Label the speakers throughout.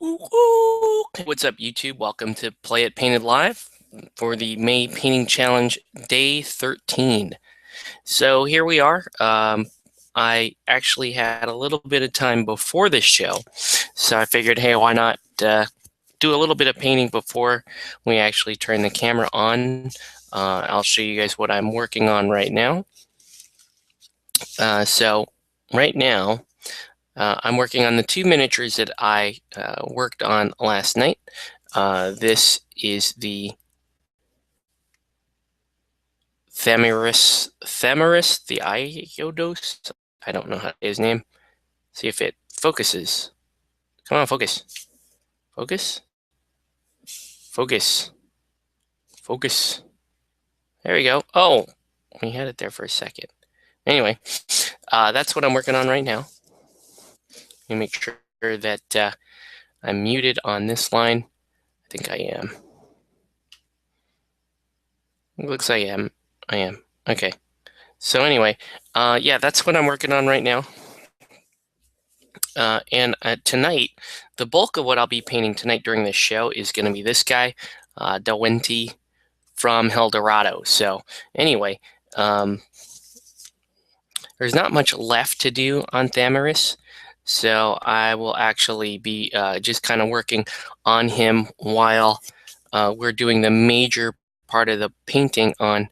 Speaker 1: Hey, what's up, YouTube? Welcome to Play It Painted Live for the May Painting Challenge Day 13. So here we are. I actually had a little bit of time before this show, so I figured, hey, why not do a little bit of painting before we actually turn the camera on. I'll show you guys what I'm working on right now. So right now, I'm working on the two miniatures that I worked on last night. This is the Themaris, the Iodos. I don't know how to say his name. See if it focuses. Come on, focus. Focus. Focus. Focus. There we go. Oh, we had it there for a second. Anyway, that's what I'm working on right now. Let me make sure that I'm muted on this line. I think I am. It looks like I am. Okay. So anyway, yeah, that's what I'm working on right now. And tonight, the bulk of what I'll be painting tonight during this show is going to be this guy, Dawenti from Hell Dorado. So anyway, there's not much left to do on Thamaris. So I will actually be just kind of working on him while we're doing the major part of the painting on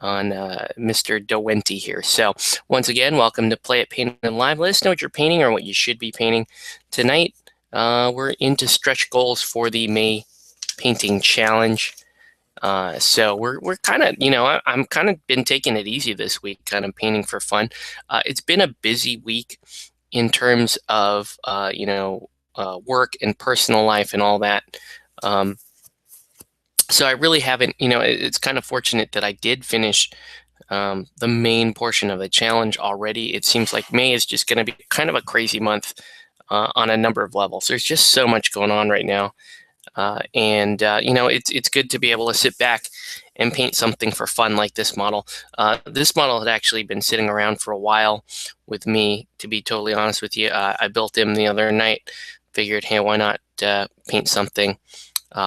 Speaker 1: Mr. Dawenti here. So once again, welcome to Play It Painted Live. Let us know what you're painting or what you should be painting tonight. We're into stretch goals for the May Painting Challenge. So we're kind of, I'm kind of been taking it easy this week, kind of painting for fun. It's been a busy week in terms of, work and personal life and all that. So I really haven't, it's kind of fortunate that I did finish the main portion of the challenge already. It seems like May is just going to be kind of a crazy month on a number of levels. There's just so much going on right now. It's good to be able to sit back and paint something for fun like this model. This model had actually been sitting around for a while with me, to be totally honest with you. I built him the other night, figured, hey, why not paint something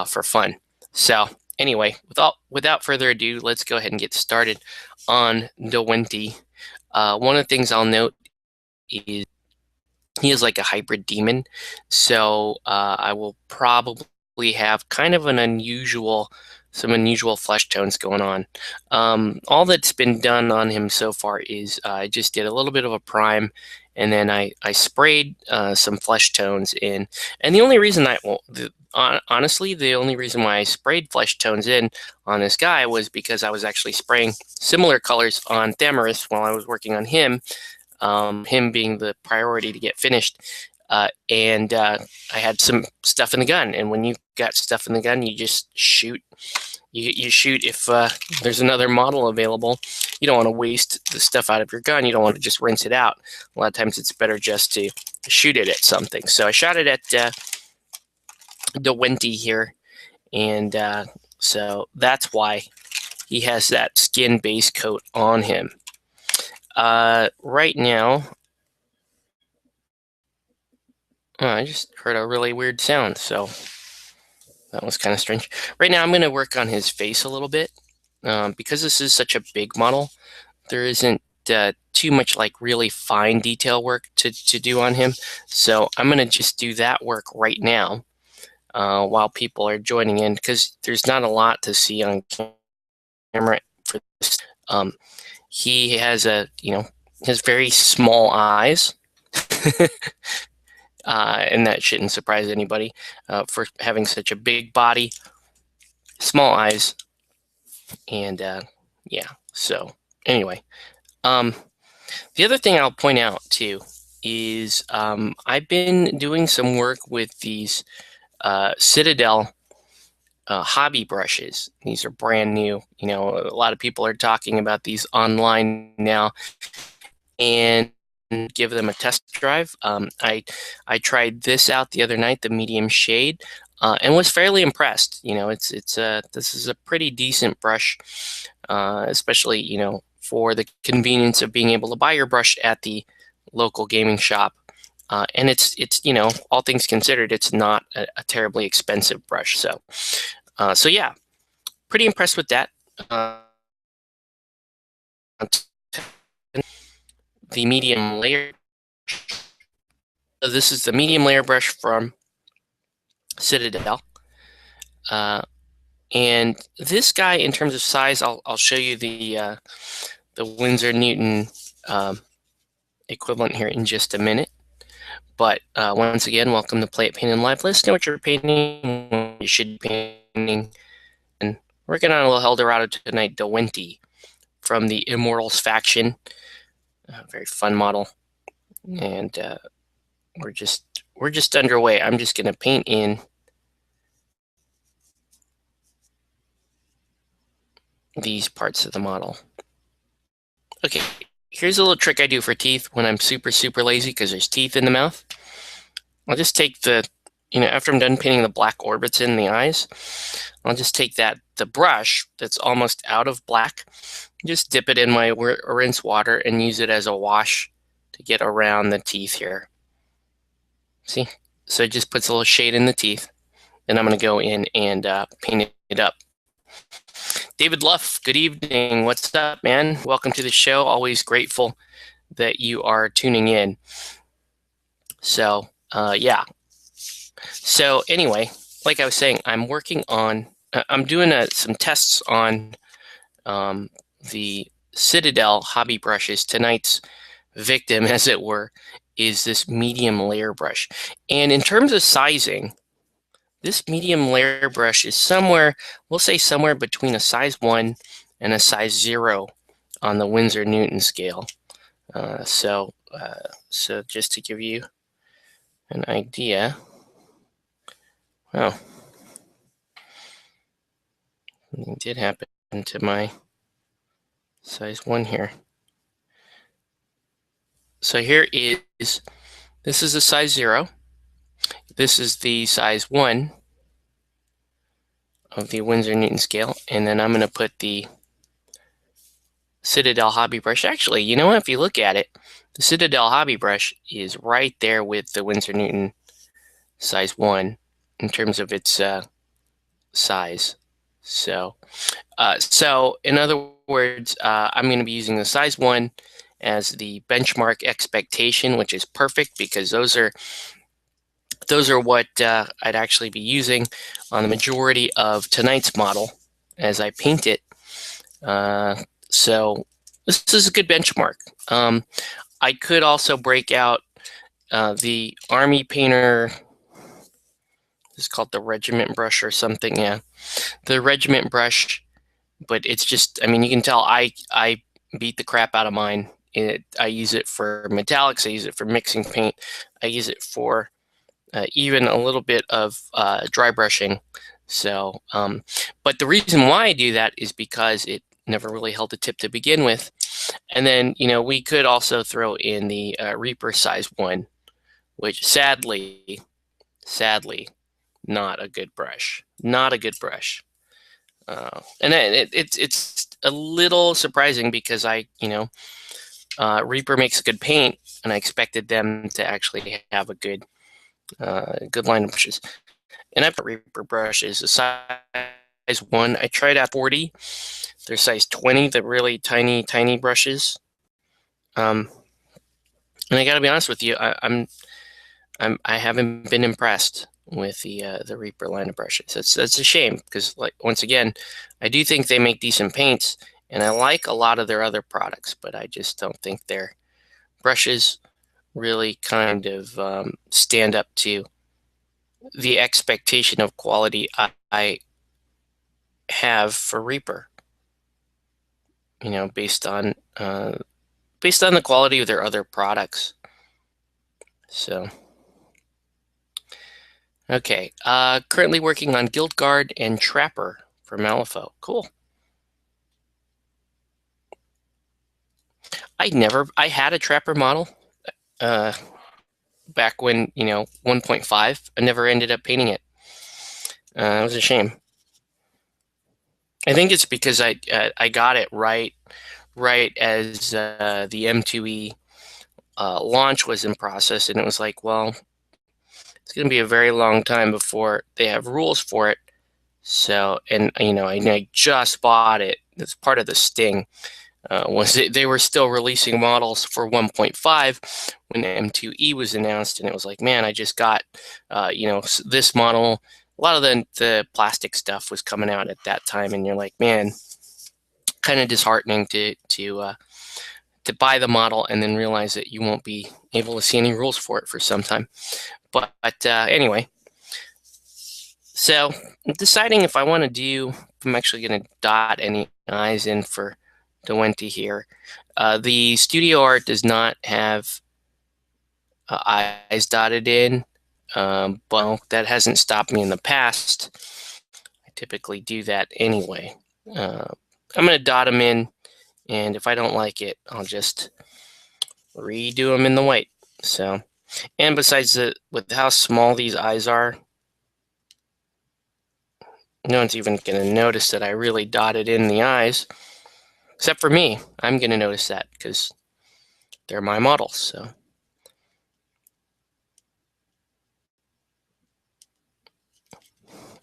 Speaker 1: for fun? So anyway, without further ado, let's go ahead and get started on Dawenti. One of the things I'll note is he is like a hybrid demon, so I will probably have kind of some unusual flesh tones going on. All that's been done on him so far is I just did a little bit of a prime, and then I sprayed some flesh tones in. And the only reason honestly, the only reason why I sprayed flesh tones in on this guy was because I was actually spraying similar colors on Thamaris while I was working on him, him being the priority to get finished. And I had some stuff in the gun. And when you got stuff in the gun, you just shoot. You shoot if there's another model available. You don't want to waste the stuff out of your gun. You don't want to just rinse it out. A lot of times it's better just to shoot it at something. So I shot it at Dawenti here, and so that's why he has that skin base coat on him. Right now, I just heard a really weird sound, so that was kind of strange. Right now, I'm going to work on his face a little bit. Because this is such a big model, there isn't too much like really fine detail work to do on him. So I'm going to just do that work right now. While people are joining in, because there's not a lot to see on camera for this. He has has very small eyes, and that shouldn't surprise anybody for having such a big body, small eyes, and yeah. So anyway, the other thing I'll point out too is I've been doing some work with these Citadel hobby brushes. These are brand new. A lot of people are talking about these online now, and give them a test drive. I tried this out the other night, the medium shade, and was fairly impressed. This is a pretty decent brush, especially for the convenience of being able to buy your brush at the local gaming shop. And it's all things considered, it's not a terribly expensive brush. So yeah, pretty impressed with that. The medium layer. This is the medium layer brush from Citadel. And this guy, in terms of size, I'll show you the Winsor Newton equivalent here in just a minute. But once again, welcome to Play It Painting Live. Let us know what you're painting, what you should be painting. And working on a little Hell Dorado tonight, Dewenti from the Immortals faction. Very fun model. And we're just underway. I'm just gonna paint in these parts of the model. Okay, here's a little trick I do for teeth when I'm super lazy because there's teeth in the mouth. I'll just take after I'm done painting the black orbits in the eyes, I'll just take the brush that's almost out of black, just dip it in my rinse water and use it as a wash to get around the teeth here. See? So it just puts a little shade in the teeth. Then I'm going to go in and paint it up. David Luff, good evening. What's up, man? Welcome to the show. Always grateful that you are tuning in. So, yeah. So anyway, like I was saying, I'm doing some tests on the Citadel hobby brushes. Tonight's victim, as it were, is this medium layer brush. And in terms of sizing, this medium layer brush is we'll say somewhere between a size 1 and a size 0 on the Winsor Newton scale. So just to give you an idea, wow, something did happen to my size 1 here. So this is a size 0. This is the size 1 of the Winsor Newton scale. And then I'm going to put the Citadel hobby brush. Actually, you know what? If you look at it, the Citadel hobby brush is right there with the Winsor Newton size 1 in terms of its size. So in other words, I'm going to be using the size 1 as the benchmark expectation, which is perfect because those are what I'd actually be using on the majority of tonight's model as I paint it. So this is a good benchmark. I could also break out the Army Painter. It's called the Regiment brush or something. Yeah, the Regiment brush. But it's just, I mean, you can tell I beat the crap out of mine. I use it for metallics. I use it for mixing paint. I use it for even a little bit of dry brushing. So, but the reason why I do that is because it never really held a tip to begin with. And then, we could also throw in the Reaper size 1, which sadly, not a good brush. Not a good brush. And it's a little surprising because Reaper makes good paint, and I expected them to actually have a good line of brushes. And I put Reaper brushes a size 1. I tried out 40. They're size 20, the really tiny brushes. And I got to be honest with you, I haven't been impressed with the Reaper line of brushes. That's a shame because, like, once again, I do think they make decent paints, and I like a lot of their other products, but I just don't think their brushes really kind of stand up to the expectation of quality I have for Reaper. Based on the quality of their other products. So, okay. Currently working on Guild Guard and Trapper for Malifaux. Cool. I had a Trapper model back when, 1.5. I never ended up painting it. It was a shame. I think it's because I got it right as the M2E launch was in process, and it was like, well, it's going to be a very long time before they have rules for it. So, and I just bought it. That's part of the sting. They were still releasing models for 1.5 when M2E was announced, and it was like, man, I just got, this model. A lot of the plastic stuff was coming out at that time, and you're like, man, kind of disheartening to buy the model and then realize that you won't be able to see any rules for it for some time. But anyway, so deciding if I want to if I'm actually going to dot any eyes in for Dewenti here. The studio art does not have eyes dotted in, but that hasn't stopped me in the past. I typically do that anyway. I'm going to dot them in, and if I don't like it, I'll just redo them in the white. So, and besides with how small these eyes are, no one's even going to notice that I really dotted in the eyes, except for me. I'm going to notice that because they're my models. So,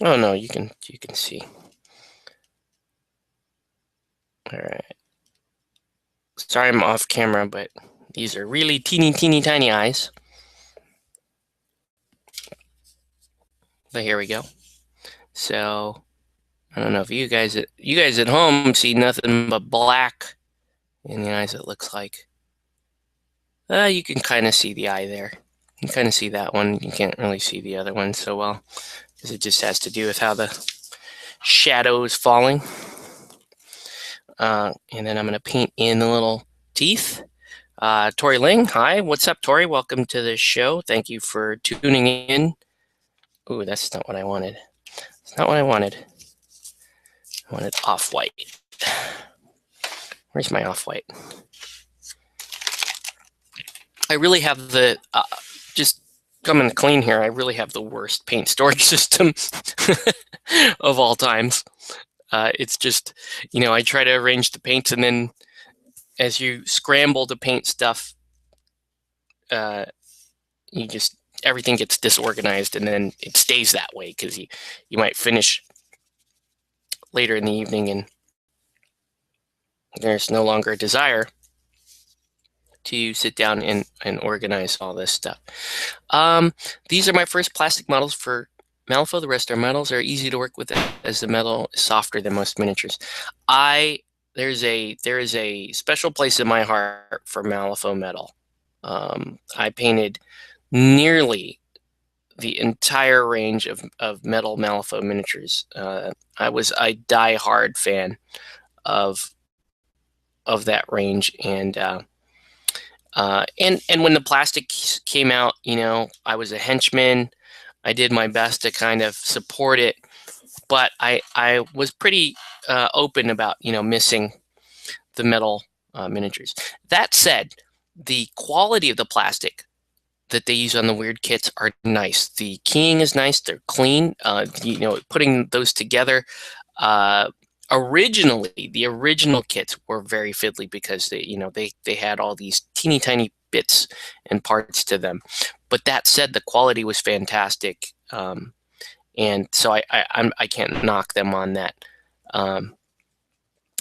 Speaker 1: oh no, you can see. All right. Sorry, I'm off camera, but these are really teeny tiny eyes. But here we go. So I don't know if you guys at home see nothing but black in the eyes. It looks like you can kind of see the eye there. You can kind of see that one. You can't really see the other one so well, because it just has to do with how the shadow is falling. And then I'm going to paint in the little teeth. Tori Ling, hi. What's up, Tori? Welcome to the show. Thank you for tuning in. Ooh, that's not what I wanted. It's not what I wanted. I wanted off-white. Where's my off-white? I really have just coming clean here, I really have the worst paint storage system of all times. It's just, I try to arrange the paints, and then as you scramble to paint stuff, everything gets disorganized, and then it stays that way because you might finish later in the evening and there's no longer a desire to sit down and organize all this stuff. These are my first plastic models for Malifaux. The rest of our metals are easy to work with as the metal is softer than most miniatures. There is a special place in my heart for Malifaux metal. I painted nearly the entire range of metal Malifaux miniatures. I was a die-hard fan of that range, and when the plastic came out, I was a henchman. I did my best to kind of support it, but I was pretty open about missing the metal miniatures. That said, the quality of the plastic that they use on the weird kits are nice. The keying is nice. They're clean. Putting those together. Originally, the original kits were very fiddly because they had all these teeny tiny bits and parts to them. But that said, the quality was fantastic, and so I can't knock them on that.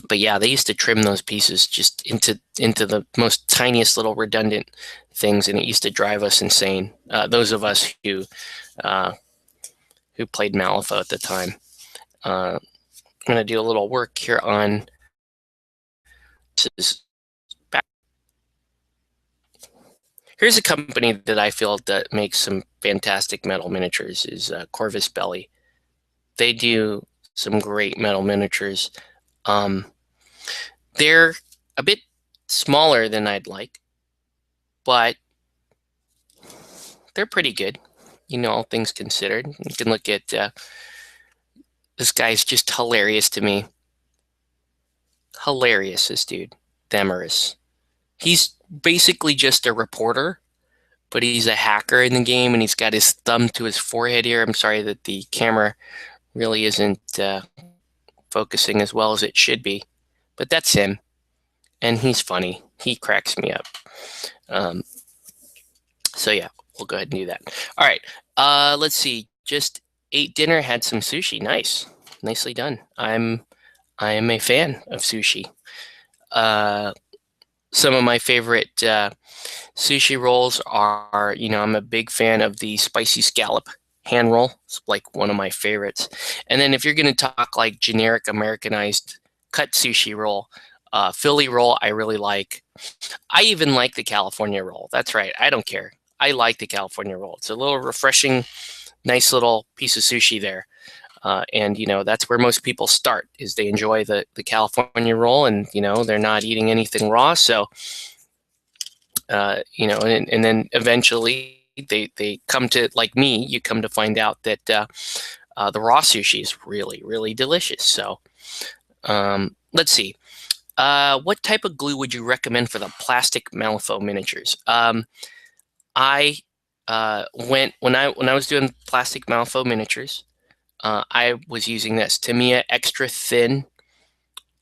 Speaker 1: But yeah, they used to trim those pieces just into the most tiniest little redundant things, and it used to drive us insane. Those of us who played Malifaux at the time. I'm going to do a little work here on this. Here's a company that I feel that makes some fantastic metal miniatures. Is Corvus Belli. They do some great metal miniatures. They're a bit smaller than I'd like, but they're pretty good, all things considered. You can look at this guy's just hilarious to me. Hilarious, this dude, Themorus. He's basically just a reporter, but he's a hacker in the game, and he's got his thumb to his forehead here. I'm sorry that the camera really isn't focusing as well as it should be, but that's him, and he's funny. He cracks me up. So yeah, we'll go ahead and do that. All right. Let's see. Just ate dinner, had some sushi. Nice. Nicely done. I am a fan of sushi. Some of my favorite sushi rolls are, I'm a big fan of the spicy scallop hand roll. It's like one of my favorites. And then if you're going to talk like generic Americanized cut sushi roll, Philly roll, I really like. I even like the California roll. That's right. I don't care. I like the California roll. It's a little refreshing, nice little piece of sushi there. And that's where most people start, is they enjoy the California roll, and they're not eating anything raw. So and then eventually they come to, like me, you come to find out that the raw sushi is really, really delicious. So let's see. What type of glue would you recommend for the plastic Malifaux miniatures? I when I was doing plastic Malifaux miniatures, I was using this Tamiya extra thin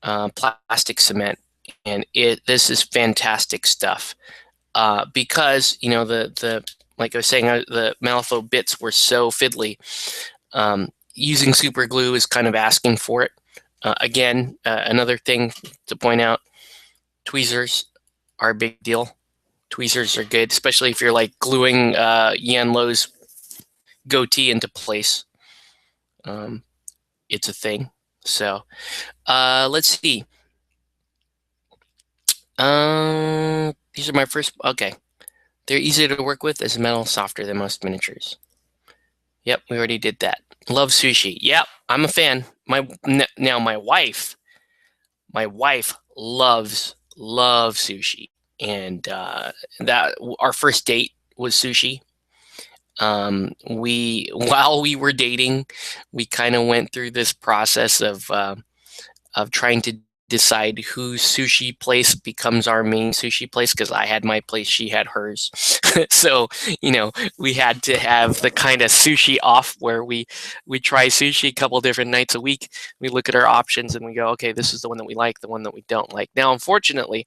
Speaker 1: plastic cement, and this is fantastic stuff. Because the like I was saying, the Malifaux bits were so fiddly. Using super glue is kind of asking for it. Again, another thing to point out: tweezers are a big deal. Tweezers are good, especially if you're like gluing Yan Lo's goatee into place. It's a thing. So let's see. These are my first. Okay, they're easier to work with as metal, softer than most miniatures. Yep, we already did that. Love sushi. Yep, I'm a fan. Now my wife loves sushi, and that our first date was sushi. While we were dating, we kind of went through this process of trying to decide whose sushi place becomes our main sushi place, because I had my place, she had hers. So we had to have the kind of sushi off where we try sushi a couple different nights a week. We look at our options and we go, okay, this is the one that we like, the one that we don't like. Now, unfortunately,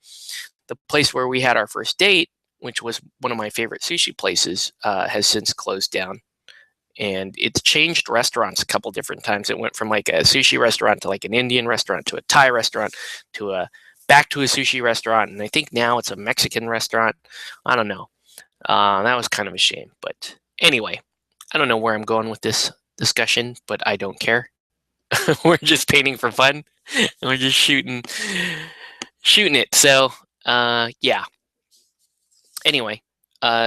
Speaker 1: the place where we had our first date, which was one of my favorite sushi places, has since closed down. And it's changed restaurants a couple different times. It went from like a sushi restaurant to like an Indian restaurant to a Thai restaurant to back to a sushi restaurant. And I think now it's a Mexican restaurant. I don't know. That was kind of a shame. But anyway, I don't know where I'm going with this discussion, but I don't care. We're just painting for fun. We're just shooting it. So yeah. Anyway,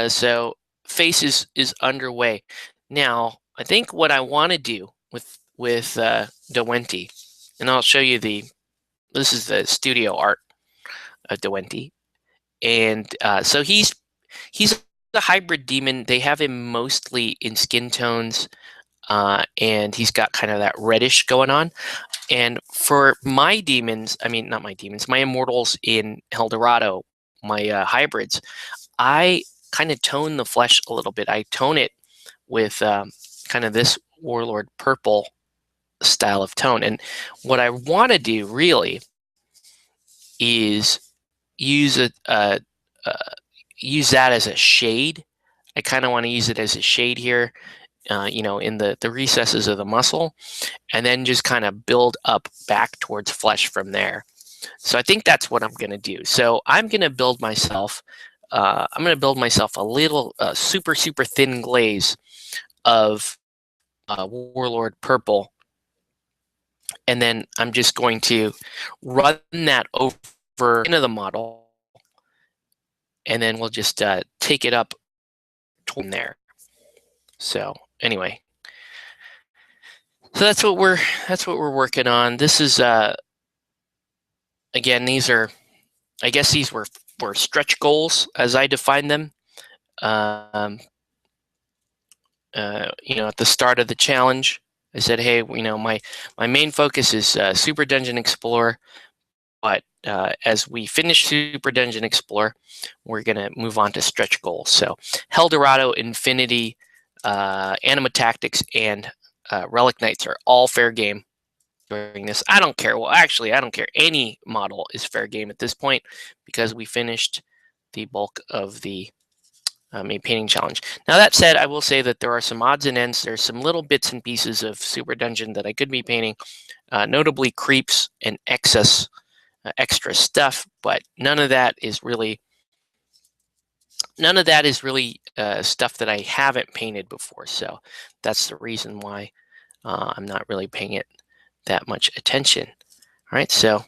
Speaker 1: so face is underway. Now, I think what I want to do with Dewenti, and I'll show you this is the studio art of Dewenti, and so he's a hybrid demon. They have him mostly in skin tones, and he's got kind of that reddish going on. And for my demons, I mean, not my demons, my immortals in Hell Dorado, my hybrids, I kind of tone the flesh a little bit. I tone it with kind of this Warlord purple style of tone. And what I want to do really is use use that as a shade. I kind of want to use it as a shade here, in the recesses of the muscle, and then just kind of build up back towards flesh from there. So I think that's what I'm going to do. So I'm going to build myself. I'm going to build myself a little super thin glaze of Warlord purple, and then I'm just going to run that over into the model, and then we'll just take it up from there. So anyway, so that's what we're working on. This is again, these are, I guess these were stretch goals as I define them. At the start of the challenge, I said, hey, my main focus is Super Dungeon Explorer, but as we finish Super Dungeon Explorer, we're going to move on to stretch goals. So Hell Dorado, Infinity, Anima Tactics, and Relic Knights are all fair game during this. I don't care. Well, actually, I don't care. Any model is fair game at this point, because we finished the bulk of the a painting challenge. Now that said, I will say that there are some odds and ends. There's some little bits and pieces of Super Dungeon that I could be painting, notably creeps and extra stuff, but none of that is really stuff that I haven't painted before. So that's the reason why I'm not really paying it that much attention. All right, so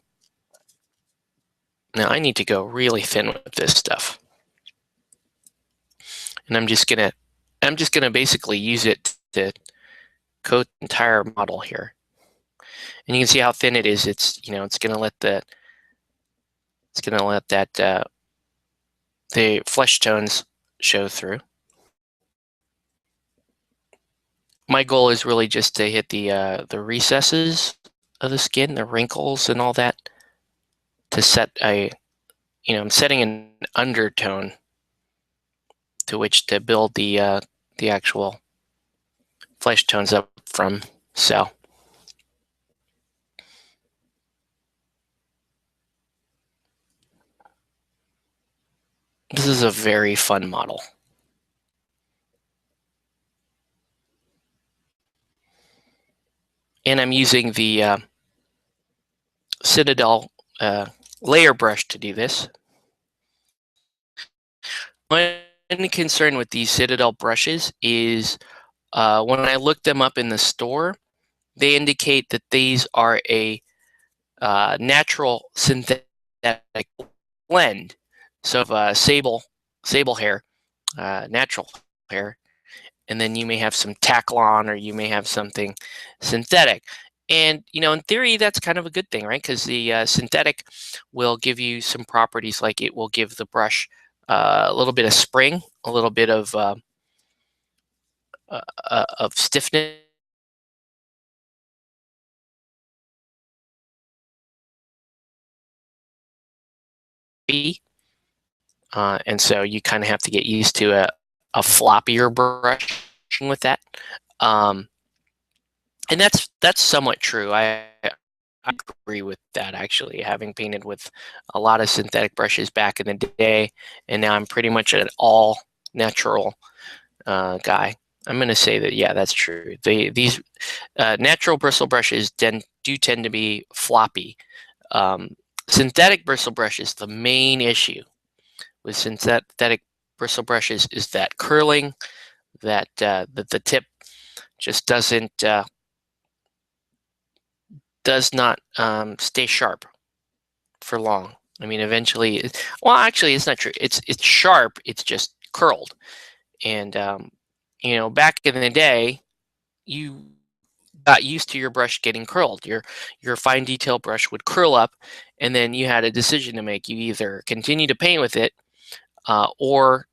Speaker 1: now I need to go really thin with this stuff. And I'm just gonna basically use it to coat the entire model here. And you can see how thin it is. It's gonna let that the flesh tones show through. My goal is really just to hit the recesses of the skin, the wrinkles and all that, to set I'm setting an undertone to which to build the actual flesh tones up from. So this is a very fun model. And I'm using the Citadel layer brush to do this. My concern with these Citadel brushes is when I look them up in the store, they indicate that these are a natural synthetic blend. So of sable hair, natural hair, and then you may have some Taklon, or you may have something synthetic. And in theory, that's kind of a good thing, right? Because the synthetic will give you some properties, like it will give the brush a little bit of spring, a little bit of stiffness. And so you kind of have to get used to a floppier brush with that. And that's somewhat true. I agree with that, actually, having painted with a lot of synthetic brushes back in the day, and now I'm pretty much an all natural guy. I'm going to say that, yeah, that's true. These natural bristle brushes do tend to be floppy. Synthetic bristle brushes, the main issue with synthetic bristle brushes is that curling, that the tip just does not stay sharp for long. I mean, eventually, well, actually, it's not true. It's sharp. It's just curled. And back in the day, you got used to your brush getting curled. Your fine detail brush would curl up, and then you had a decision to make. You either continue to paint with it, or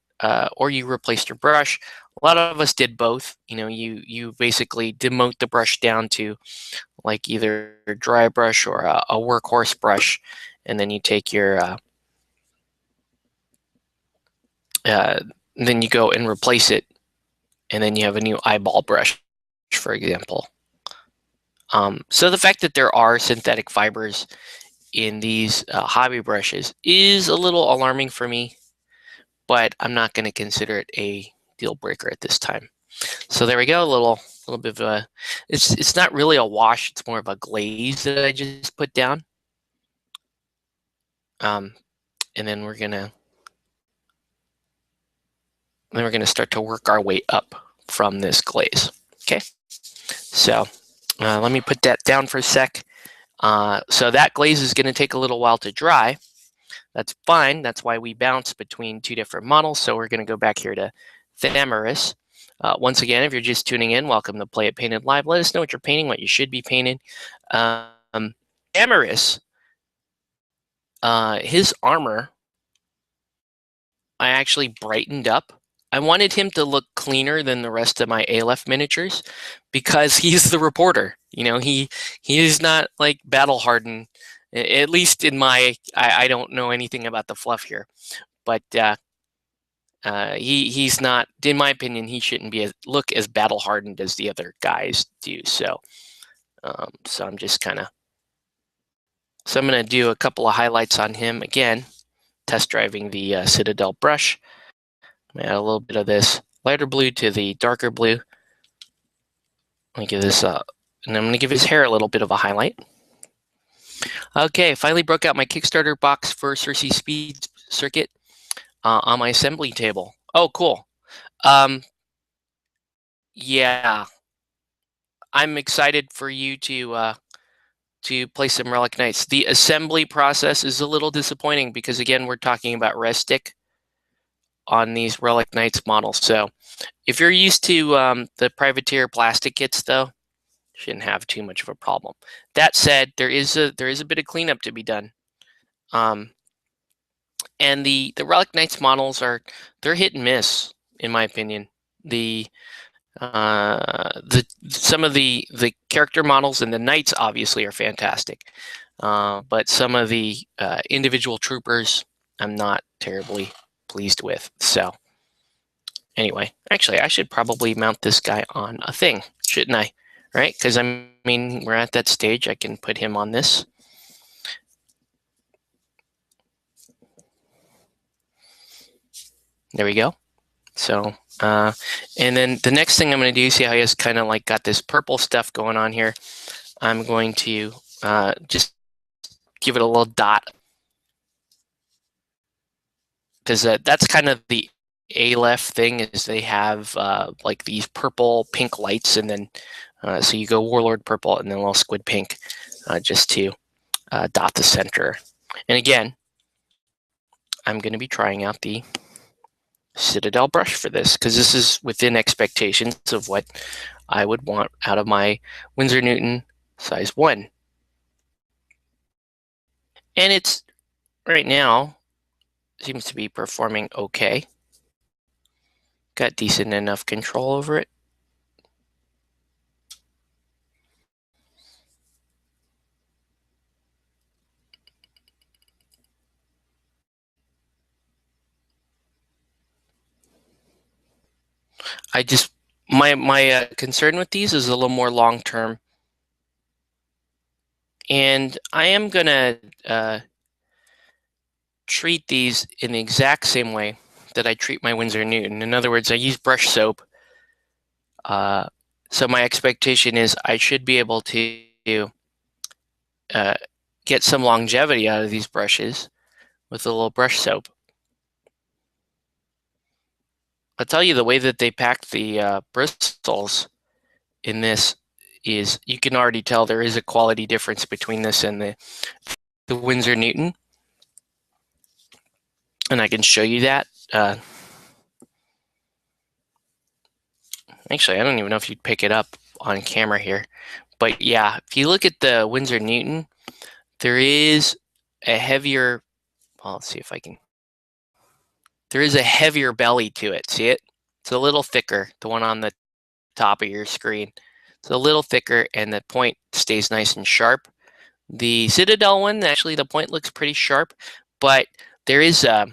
Speaker 1: you replaced your brush. A lot of us did both. You basically demote the brush down to like either a dry brush or a workhorse brush, and then you take your then you go and replace it, and then you have a new eyeball brush, for example. So the fact that there are synthetic fibers in these hobby brushes is a little alarming for me, but I'm not going to consider it a deal breaker at this time. So there we go, a little bit of a, it's not really a wash, it's more of a glaze that I just put down. And then we're gonna start to work our way up from this glaze. Okay, so let me put that down for a sec. So that glaze is going to take a little while to dry. That's fine. That's why we bounce between two different models. So we're going to go back here to Thammarus. Once again, if you're just tuning in, welcome to Play It Painted Live. Let us know what you're painting, what you should be painting. Thammarus, his armor, I actually brightened up. I wanted him to look cleaner than the rest of my Aleph miniatures because he's the reporter. He is not like battle hardened. At least in my, I don't know anything about the fluff here, but he's not. In my opinion, he shouldn't look as battle hardened as the other guys do. So, so I'm just kind of. So I'm going to do a couple of highlights on him again, test driving the Citadel brush. Add a little bit of this lighter blue to the darker blue. Let me give this and I'm going to give his hair a little bit of a highlight. Okay, finally broke out my Kickstarter box for Cersei Speed Circuit on my assembly table. Oh, cool. Yeah, I'm excited for you to play some Relic Knights. The assembly process is a little disappointing because, again, we're talking about res stick on these Relic Knights models. So if you're used to the Privateer plastic kits, though, shouldn't have too much of a problem. That said, there is a bit of cleanup to be done. And the Relic Knights models they're hit and miss, in my opinion. Some of the character models and the knights obviously are fantastic, but some of the individual troopers I'm not terribly pleased with. So anyway, actually, I should probably mount this guy on a thing, shouldn't I? Right? Because I mean, we're at that stage. I can put him on this. There we go. So, and then the next thing I'm going to do, see how he has kind of like got this purple stuff going on here. I'm going to just give it a little dot, because that's kind of the Aleph thing, is they have like these purple pink lights, and then so you go Warlord purple and then a little squid pink just to dot the center. And again, I'm going to be trying out the Citadel brush for this, because this is within expectations of what I would want out of my Winsor Newton size 1. And it's right now seems to be performing okay. Got decent enough control over it. I just my concern with these is a little more long term, and I am gonna treat these in the exact same way that I treat my Winsor Newton. In other words, I use brush soap. So my expectation is I should be able to get some longevity out of these brushes with a little brush soap. I'll tell you, the way that they pack the bristles in this is, you can already tell there is a quality difference between this and the Winsor Newton. And I can show you that. Actually, I don't even know if you'd pick it up on camera here. But yeah, if you look at the Winsor Newton, there is a heavier, well, let's see if I can. There is a heavier belly to it. See it? It's a little thicker, the one on the top of your screen. It's a little thicker, and the point stays nice and sharp. The Citadel one, actually, the point looks pretty sharp, but there's a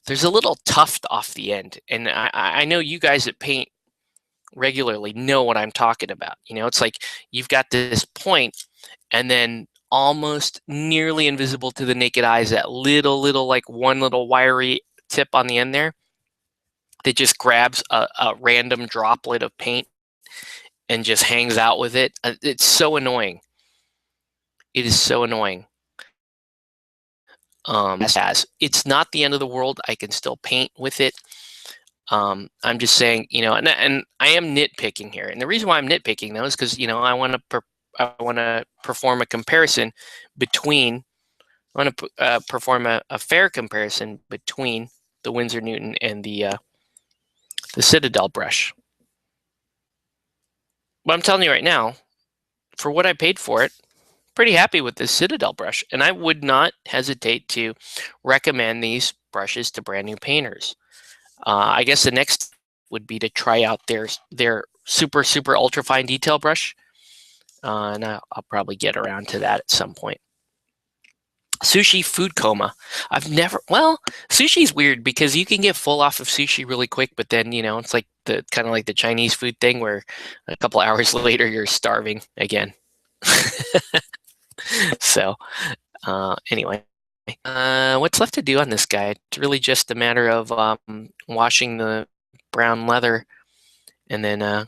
Speaker 1: little tuft off the end. And I know you guys that paint regularly know what I'm talking about. You know, it's like you've got this point, and then almost nearly invisible to the naked eye is that little like one little wiry tip on the end there that just grabs a random droplet of paint and just hangs out with it. It's so annoying. It is so annoying. It's not the end of the world. I can still paint with it. I'm just saying, you know, and I am nitpicking here. And the reason why I'm nitpicking, though, is because, you know, I want to perform a comparison between, I want to perform a fair comparison between the Winsor Newton and the Citadel brush. But I'm telling you right now, for what I paid for it, pretty happy with this Citadel brush, and I would not hesitate to recommend these brushes to brand new painters. I guess the next would be to try out their super ultra fine detail brush, and I'll probably get around to that at some point. Sushi food coma. Sushi's weird because you can get full off of sushi really quick, but then, you know, it's like the kind of like the Chinese food thing where a couple hours later you're starving again. So anyway, What's left to do on this guy? It's really just a matter of washing the brown leather and then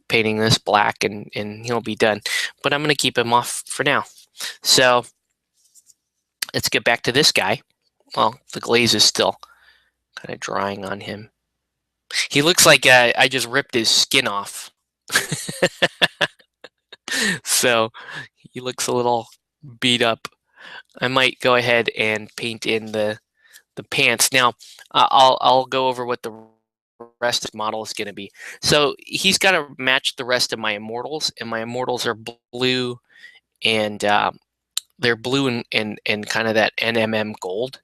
Speaker 1: painting this black, and he'll be done. But I'm going to keep him off for now. So let's get back to this guy. Well, the glaze is still kind of drying on him. He looks like I just ripped his skin off. So he looks a little beat up. I might go ahead and paint in the pants. Now, I'll go over what the rest of the model is going to be. So he's got to match the rest of my immortals, and my immortals are blue, and they're blue and kind of that NMM gold.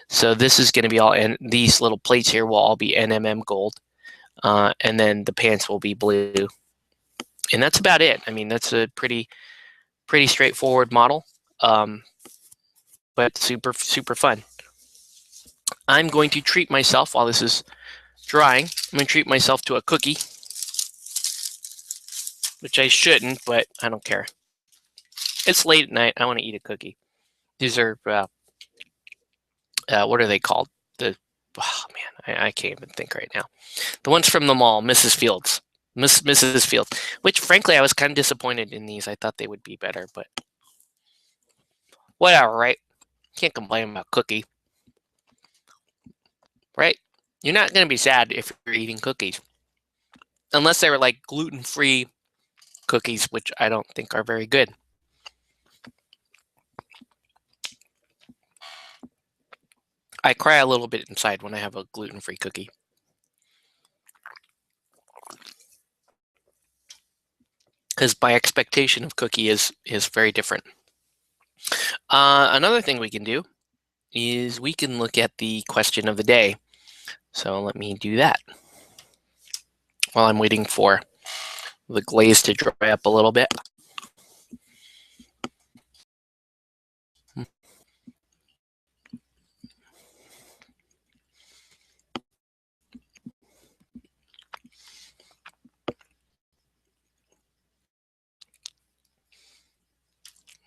Speaker 1: So this is going to be all, and these little plates here will all be NMM gold, and then the pants will be blue, and that's about it. I mean, that's a pretty straightforward model, but super fun. I'm going to treat myself while this is drying. I'm going to treat myself to a cookie, which I shouldn't, but I don't care. It's late at night. I want to eat a cookie. These are, what are they called? Oh man, I can't even think right now. The ones from the mall, Mrs. Fields. Mrs. Fields, which frankly I was kind of disappointed in these. I thought they would be better, but whatever, right? Can't complain about cookie, right? You're not going to be sad if you're eating cookies. Unless they were like gluten-free cookies, which I don't think are very good. I cry a little bit inside when I have a gluten-free cookie. Because my expectation of cookie is very different. Another thing we can do is we can look at the question of the day. So let me do that while I'm waiting for the glaze to dry up a little bit.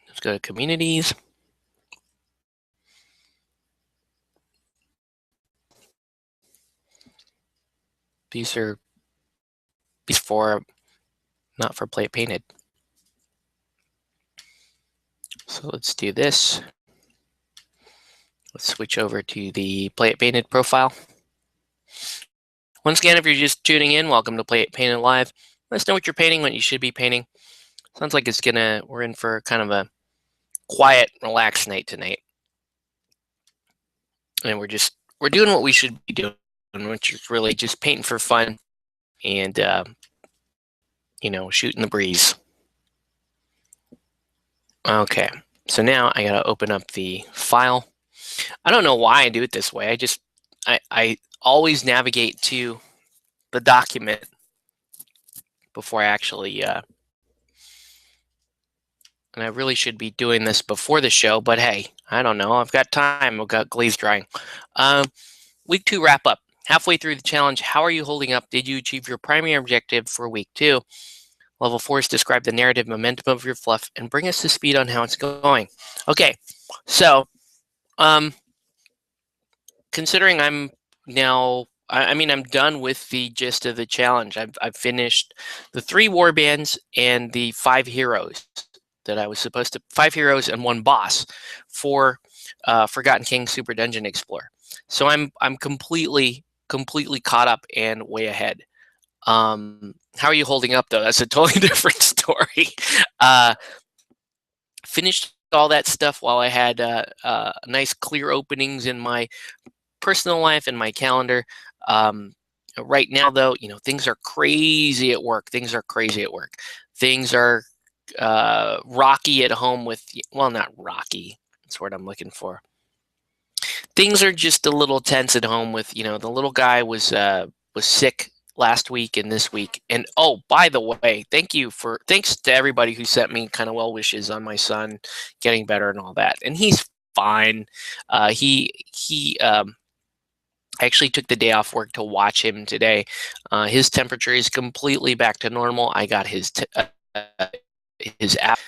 Speaker 1: Let's go to communities. These are for, not for plate painted. So let's do this. Let's switch over to the Play It Painted profile. Once again, if you're just tuning in, welcome to Play It Painted Live. Let us know what you're painting, what you should be painting. Sounds like we're in for kind of a quiet, relaxed night tonight. And we're doing what we should be doing, which is really just painting for fun and, shooting the breeze. Okay, so now I gotta open up the file. I don't know why I do it this way. I always navigate to the document before I actually, and I really should be doing this before the show, but hey, I don't know. I've got time. I've got glaze drying. Week 2 wrap up. Halfway through the challenge, how are you holding up? Did you achieve your primary objective for week 2? Level 4 is describe the narrative momentum of your fluff and bring us to speed on how it's going. Okay, so considering I'm now, I'm done with the gist of the challenge. I've finished the 3 warbands and the 5 heroes that I was supposed to, 5 heroes and 1 boss for Forgotten King Super Dungeon Explorer. So I'm completely caught up and way ahead. How are you holding up though? That's a totally different story. Finished all that stuff while I had nice clear openings in my personal life and my calendar. Right now though, things are crazy at work. Things are rocky at home with, well, not rocky. That's what I'm looking for. Things are just a little tense at home with, the little guy was sick last week and this week. And oh, by the way, thanks to everybody who sent me kind of well wishes on my son getting better and all that. And he's fine. I actually took the day off work to watch him today. His temperature is completely back to normal. I got his his app.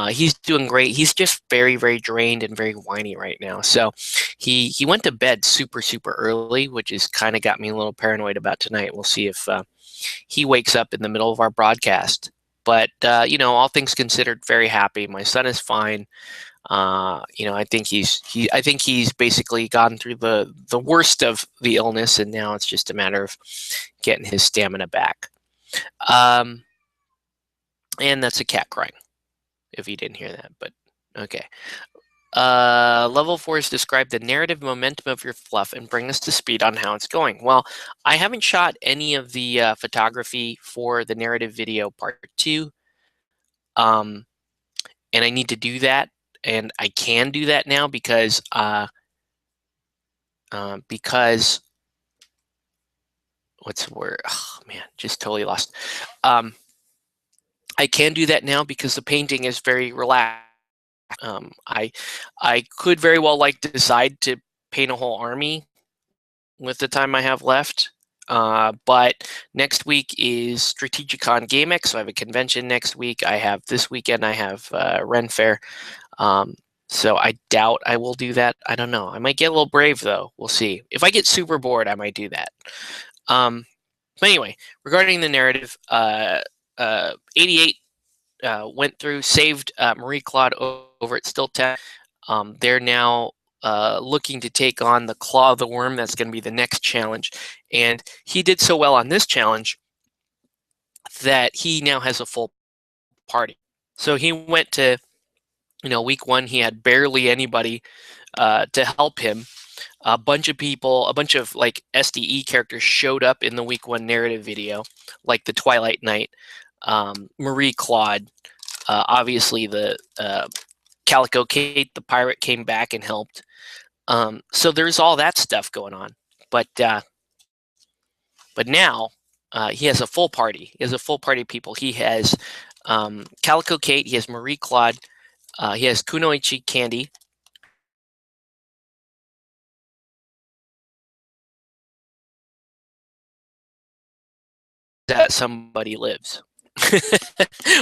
Speaker 1: He's doing great. He's just very, very drained and very whiny right now. So he went to bed super, super early, which is kind of got me a little paranoid about tonight. We'll see if he wakes up in the middle of our broadcast. But all things considered, very happy. My son is fine. I think he's basically gotten through the worst of the illness, and now it's just a matter of getting his stamina back. And that's a cat crying, if you didn't hear that, but okay. Level 4 is describe the narrative momentum of your fluff and bring us to speed on how it's going. Well, I haven't shot any of the photography for the narrative video part 2, and I need to do that, and I can do that now because what's the word? Oh man, just totally lost. I can do that now because the painting is very relaxed. I could very well decide to paint a whole army with the time I have left. But next week is Strategicon GameX, so I have a convention next week. This weekend I have Ren Fair. So I doubt I will do that. I don't know. I might get a little brave though. We'll see. If I get super bored, I might do that. But anyway, regarding the narrative, 88 went through, saved Marie Claude over at Still 10. They're now looking to take on the Claw of the Worm. That's going to be the next challenge. And he did so well on this challenge that he now has a full party. So he went to, week 1, he had barely anybody to help him. A bunch of people, a bunch of SDE characters showed up in the week 1 narrative video, like the Twilight Knight, Marie Claude, obviously the Calico Kate, the pirate, came back and helped. So there's all that stuff going on. But now he has a full party. He has a full party of people. He has Calico Kate. He has Marie Claude. He has Kunoichi Candy. That somebody lives.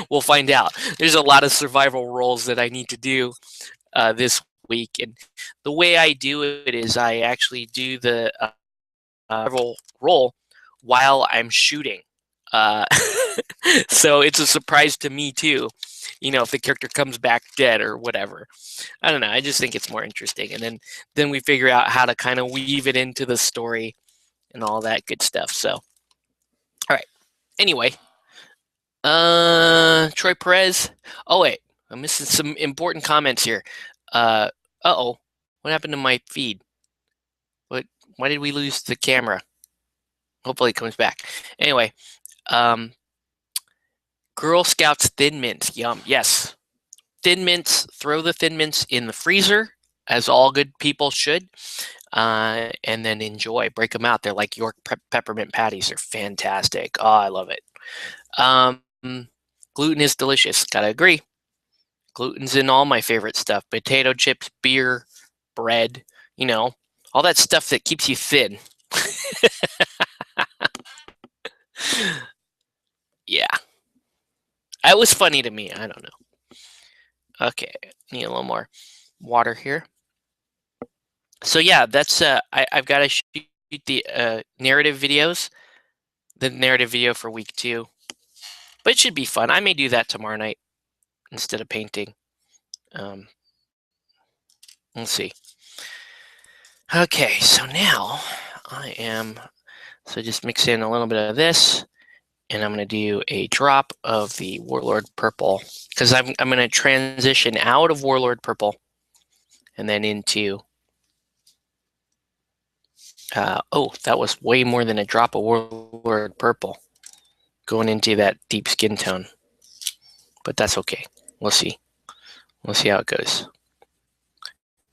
Speaker 1: We'll find out. There's a lot of survival roles that I need to do this week, and the way I do it is I actually do the survival role while I'm shooting. So it's a surprise to me too, if the character comes back dead or whatever. I don't know. I just think it's more interesting, and then we figure out how to kind of weave it into the story and all that good stuff. So, all right. Anyway, Troy Perez. Oh wait, I'm missing some important comments here. Uh-oh, what happened to my feed? Why did we lose the camera? Hopefully it comes back. Anyway, Girl Scouts Thin Mints, yum. Yes, Thin Mints. Throw the Thin Mints in the freezer, as all good people should, and then enjoy. Break them out. They're like York peppermint patties. They're fantastic. Oh, I love it. Gluten is delicious. Gotta agree. Gluten's in all my favorite stuff. Potato chips, beer, bread, all that stuff that keeps you thin. Yeah. It was funny to me. I don't know. Okay. Need a little more water here. So yeah, that's I've got to shoot the narrative videos. The narrative video for week 2. But it should be fun. I may do that tomorrow night instead of painting. We'll see. Okay, so now just mix in a little bit of this, and I'm going to do a drop of the Warlord Purple, because I'm going to transition out of Warlord Purple and then into, oh, that was way more than a drop of Warlord Purple going into that deep skin tone, but that's okay. We'll see. We'll see how it goes.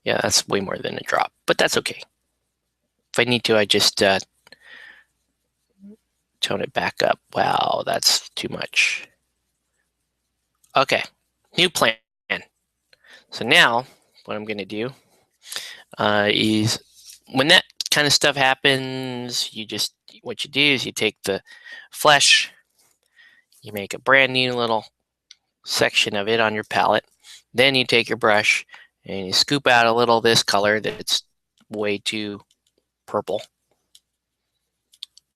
Speaker 1: Yeah, that's way more than a drop, but that's okay. If I need to, I just tone it back up. Wow, that's too much. Okay, new plan. So now what I'm going to do is when that kind of stuff happens, what you do is you take the flesh, you make a brand new little section of it on your palette. Then you take your brush and you scoop out a little of this color that's way too purple.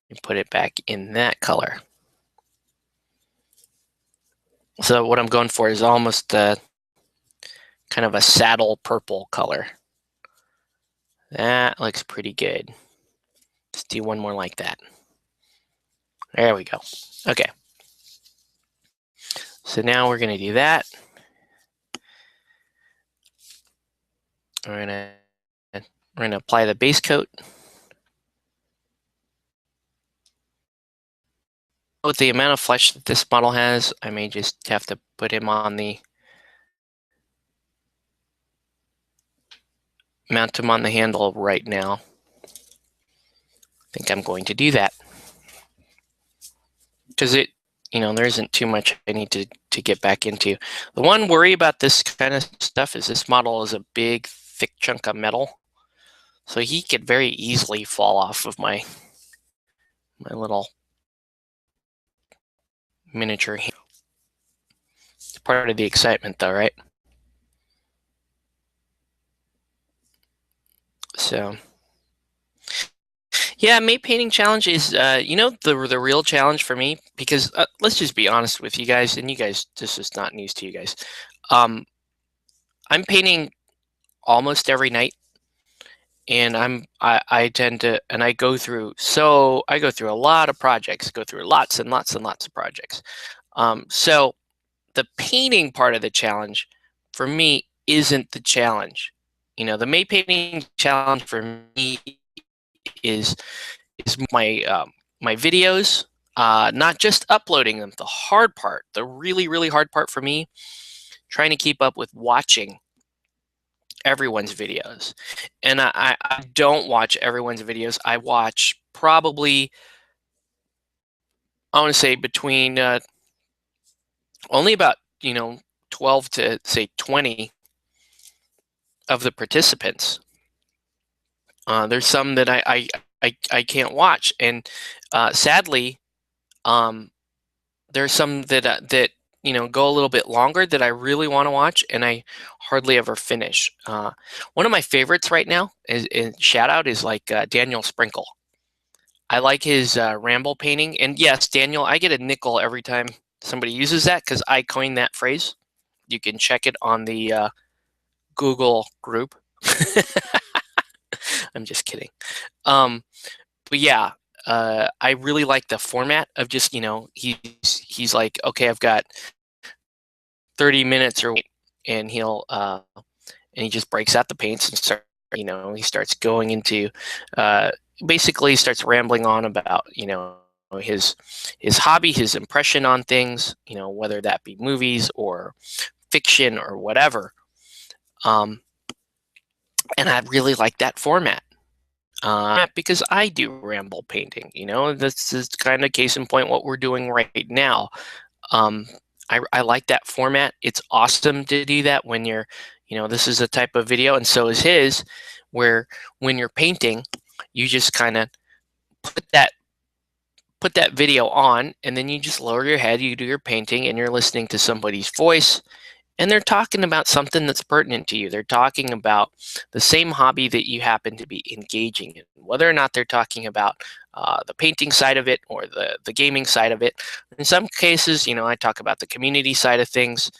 Speaker 1: You put it back in that color. So what I'm going for is almost kind of a saddle purple color. That looks pretty good. Let's do one more like that. There we go. Okay. So now we're going to do that. We're going to apply the base coat. With the amount of flesh that this model has, I may just have to put him on the mount him on the handle right now. I think I'm going to do that because there isn't too much I need to get back into. The one worry about this kind of stuff is this model is a big, thick chunk of metal, so he could very easily fall off of my little miniature hand. It's part of the excitement, though, right? So, yeah, Mate Painting Challenge is, the real challenge for me, because let's just be honest with you guys, and you guys, this is not news to you guys. I'm painting almost every night, and I tend to, and I go through a lot of projects, go through lots and lots and lots of projects. So the painting part of the challenge for me isn't the challenge. The Mate Painting Challenge for me is my my videos, not just uploading them. The hard part, the really, really hard part for me, trying to keep up with watching everyone's videos. And I don't watch everyone's videos. I watch probably, I want to say between only about 12 to say 20 of the participants. There's some that I can't watch, and sadly, there's some that go a little bit longer that I really want to watch, and I hardly ever finish. One of my favorites right now is shout out is like Daniel Sprinkle. I like his ramble painting, and yes, Daniel, I get a nickel every time somebody uses that because I coined that phrase. You can check it on the Google group. I'm just kidding. But yeah, I really like the format of just, he's like, okay, I've got 30 minutes and he'll, and he just breaks out the paints and he starts going into, basically starts rambling on about, his hobby, his impression on things, whether that be movies or fiction or whatever. And I really like that format. Because I do ramble painting, this is kind of case in point what we're doing right now. I like that format. It's awesome to do that when you're, this is a type of video, and so is his, where when you're painting, you just kind of put that video on, and then you just lower your head, you do your painting, and you're listening to somebody's voice. And they're talking about something that's pertinent to you. They're talking about the same hobby that you happen to be engaging in, whether or not they're talking about the painting side of it or the gaming side of it. In some cases, I talk about the community side of things.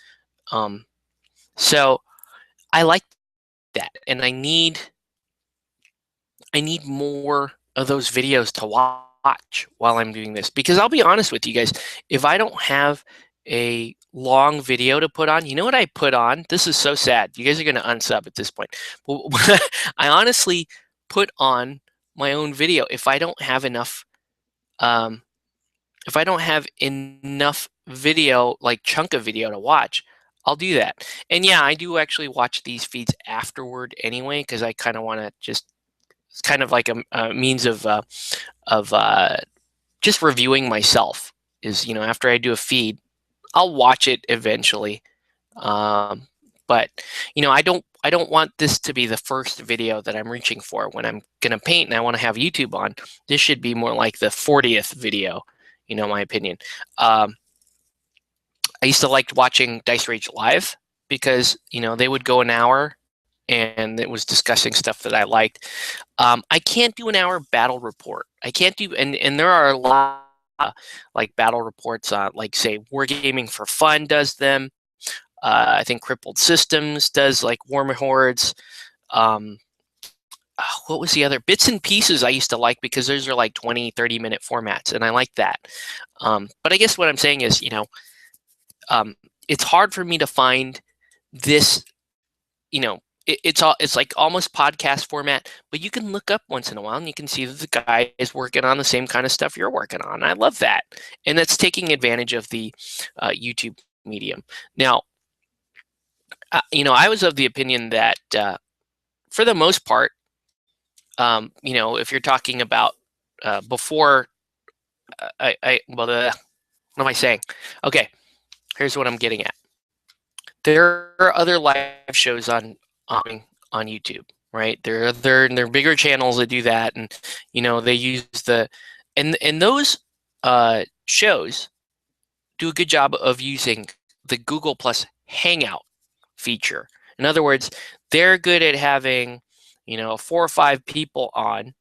Speaker 1: So I like that, and I need more of those videos to watch while I'm doing this, because I'll be honest with you guys, if I don't have a long video to put on, you know what I put on? This is so sad. You guys are going to unsub at this point. I honestly put on my own video if I don't have enough video, like chunk of video to watch. I'll do that. And yeah, I do actually watch these feeds afterward anyway, because I kind of want to just, it's kind of like a means of just reviewing myself. Is after I do a feed, I'll watch it eventually, but I don't want this to be the first video that I'm reaching for when I'm gonna paint and I want to have YouTube on. This should be more like the 40th video, my opinion. I used to like watching Dice Rage live because, you know, they would go an hour and it was discussing stuff that I liked. I can't do an hour battle report. I can't do, and there are a lot like battle reports on, like, say, Wargaming for Fun does them. I think Crippled Systems does like Warm Hordes. What was the other? Bits and Pieces I used to like because those are like 20, 30-minute formats, and I like that. But I guess what I'm saying is, you know, it's hard for me to find this, you know, it's like almost podcast format, but you can look up once in a while and you can see that the guy is working on the same kind of stuff you're working on. I love that, and that's taking advantage of the YouTube medium. Now, you know, I was of the opinion that for the most part, you know, if you're talking about before, well, what am I saying? Okay, here's what I'm getting at. There are other live shows on on YouTube, right? There are bigger channels that do that, and you know they use and those shows do a good job of using the Google Plus Hangout feature. In other words, they're good at having, you know, 4 or 5 people on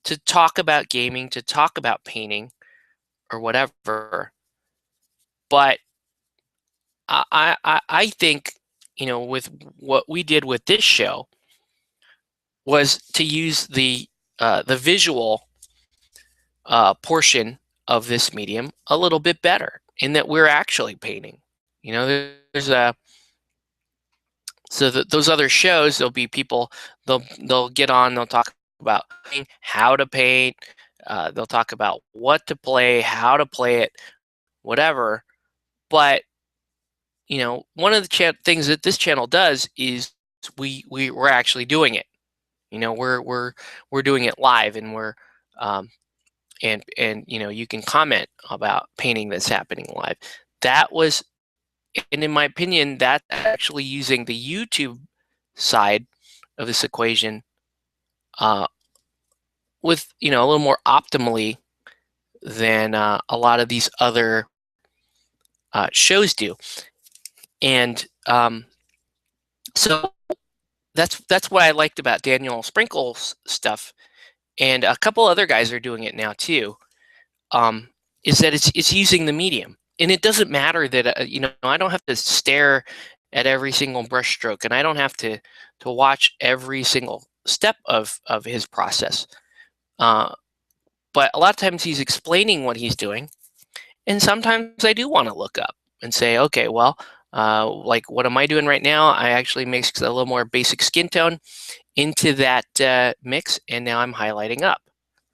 Speaker 1: to talk about gaming, to talk about painting, or whatever. But I think, you know, with what we did with this show was to use the visual portion of this medium a little bit better, in that we're actually painting. You know, there's a so those other shows, there'll be people, they'll get on, they'll talk about how to paint, they'll talk about what to play, how to play it, whatever. But you know, one of the things that this channel does is we're actually doing it. You know, we're doing it live, and we're and you know, you can comment about painting that's happening live. That was, and in my opinion, that actually using the YouTube side of this equation uh, with, you know, a little more optimally than a lot of these other shows do. And so that's what I liked about Daniel Sprinkle's stuff, and a couple other guys are doing it now too. Is that it's using the medium, and it doesn't matter that you know, I don't have to stare at every single brush stroke, and I don't have to watch every single step of his process. But a lot of times he's explaining what he's doing, and sometimes I do want to look up and say, okay, well, like what am I doing right now? I actually mix a little more basic skin tone into that mix, and now I'm highlighting up,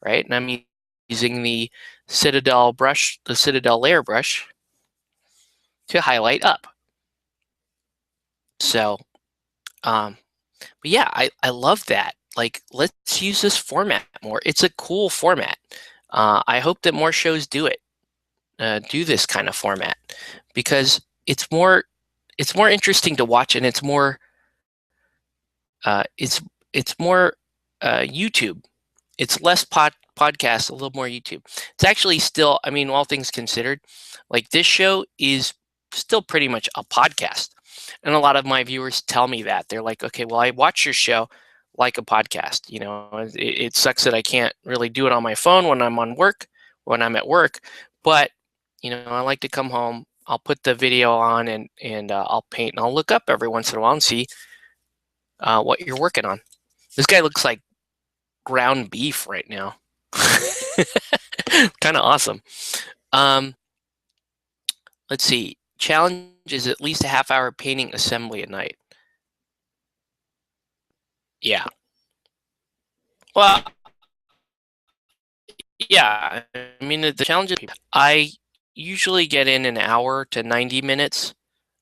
Speaker 1: right? And I'm using the Citadel brush, the Citadel layer brush, to highlight up. So, but yeah, I love that. Like, let's use this format more. It's a cool format. I hope that more shows do it, do this kind of format, because it's more interesting to watch, and it's more it's more YouTube. It's less podcast, a little more YouTube. It's actually still, I mean, all things considered, like this show is still pretty much a podcast. And a lot of my viewers tell me that. They're like, okay, well, I watch your show like a podcast. You know, it sucks that I can't really do it on my phone when I'm at work. But, you know, I like to come home, I'll put the video on, and I'll paint, and I'll look up every once in a while and see what you're working on. This guy looks like ground beef right now. Kind of awesome. Let's see. Challenge is at least a half-hour painting assembly at night. Yeah. Well, yeah. I mean, the challenge is I usually get in an hour to 90 minutes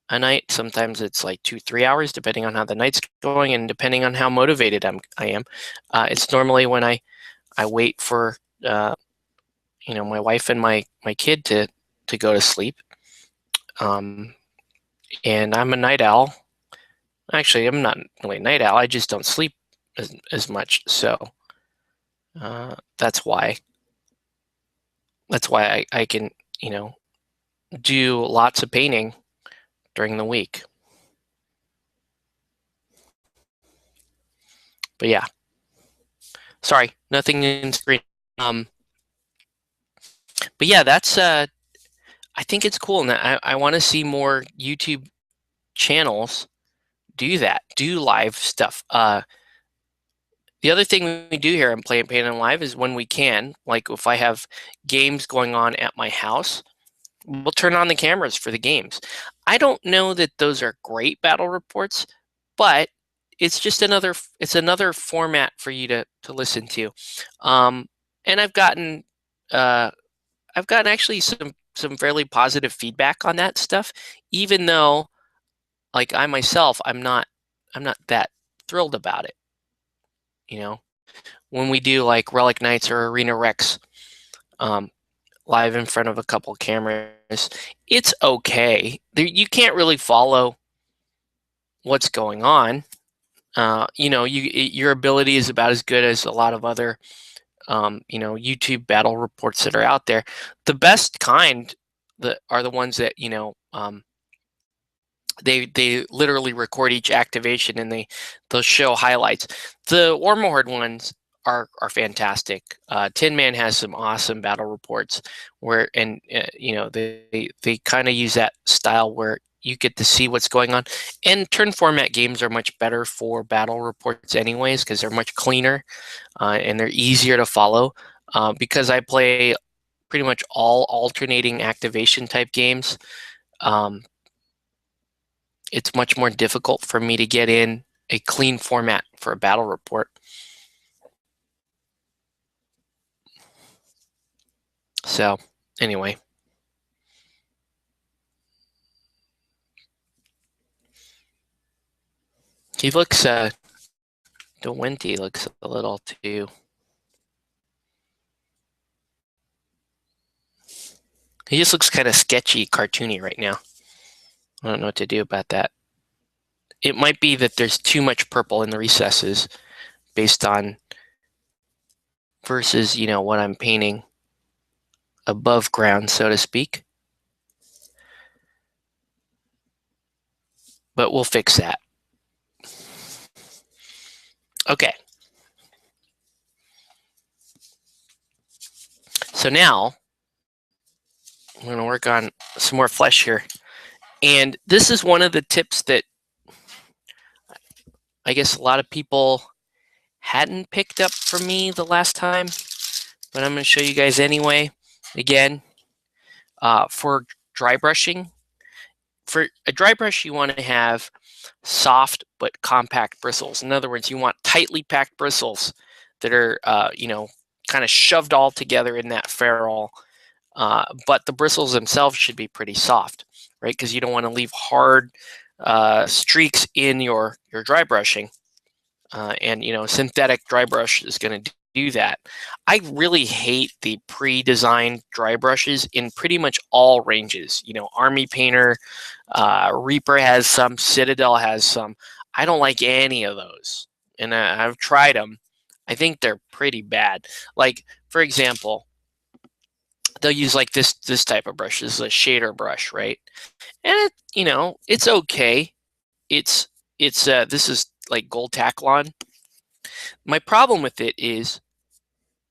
Speaker 1: a night. Sometimes it's like 2-3 hours, depending on how the night's going and depending on how motivated I am. It's normally when I wait for you know, my wife and my kid to go to sleep. And I'm a night owl. Actually, I'm not really a night owl. I just don't sleep as much. So that's why I can, you know, do lots of painting during the week. But yeah, sorry, nothing in screen. But yeah, that's I think it's cool, and I want to see more YouTube channels do that, do live stuff. The other thing we do here in Play and Paint on Live is when we can, like if I have games going on at my house, we'll turn on the cameras for the games. I don't know that those are great battle reports, but it's just another format for you to listen to. And I've gotten actually some fairly positive feedback on that stuff, even though like I myself I'm not that thrilled about it. You know, when we do like Relic Nights or Arena Rex live in front of a couple cameras, it's okay. You can't really follow what's going on. Your ability is about as good as a lot of other YouTube battle reports that are out there. The best kind that are the ones that they literally record each activation and they'll show highlights. The Warmahorde ones are fantastic. Tin Man has some awesome battle reports where they kind of use that style where you get to see what's going on. And turn format games are much better for battle reports anyways because they're much cleaner and they're easier to follow. Because I play pretty much all alternating activation type games. It's much more difficult for me to get in a clean format for a battle report. So anyway, he looks DeWinty looks a little too. He just looks kind of sketchy, cartoony right now. I don't know what to do about that. It might be that there's too much purple in the recesses based on versus, what I'm painting above ground, so to speak. But we'll fix that. Okay. So now I'm going to work on some more flesh here. And this is one of the tips that I guess a lot of people hadn't picked up from me the last time, but I'm going to show you guys anyway. Again, for dry brushing, for a dry brush, you want to have soft but compact bristles. In other words, you want tightly packed bristles that are, kind of shoved all together in that ferrule. But the bristles themselves should be pretty soft, right? Because you don't want to leave hard streaks in your dry brushing. And synthetic dry brush is going to do that. I really hate the pre-designed dry brushes in pretty much all ranges. Army Painter, Reaper has some, Citadel has some. I don't like any of those, and I've tried them. I think they're pretty bad. Like, for example, they'll use like this type of brush. This is a shader brush, right? And it's okay. It's this is like gold Taklon. My problem with it is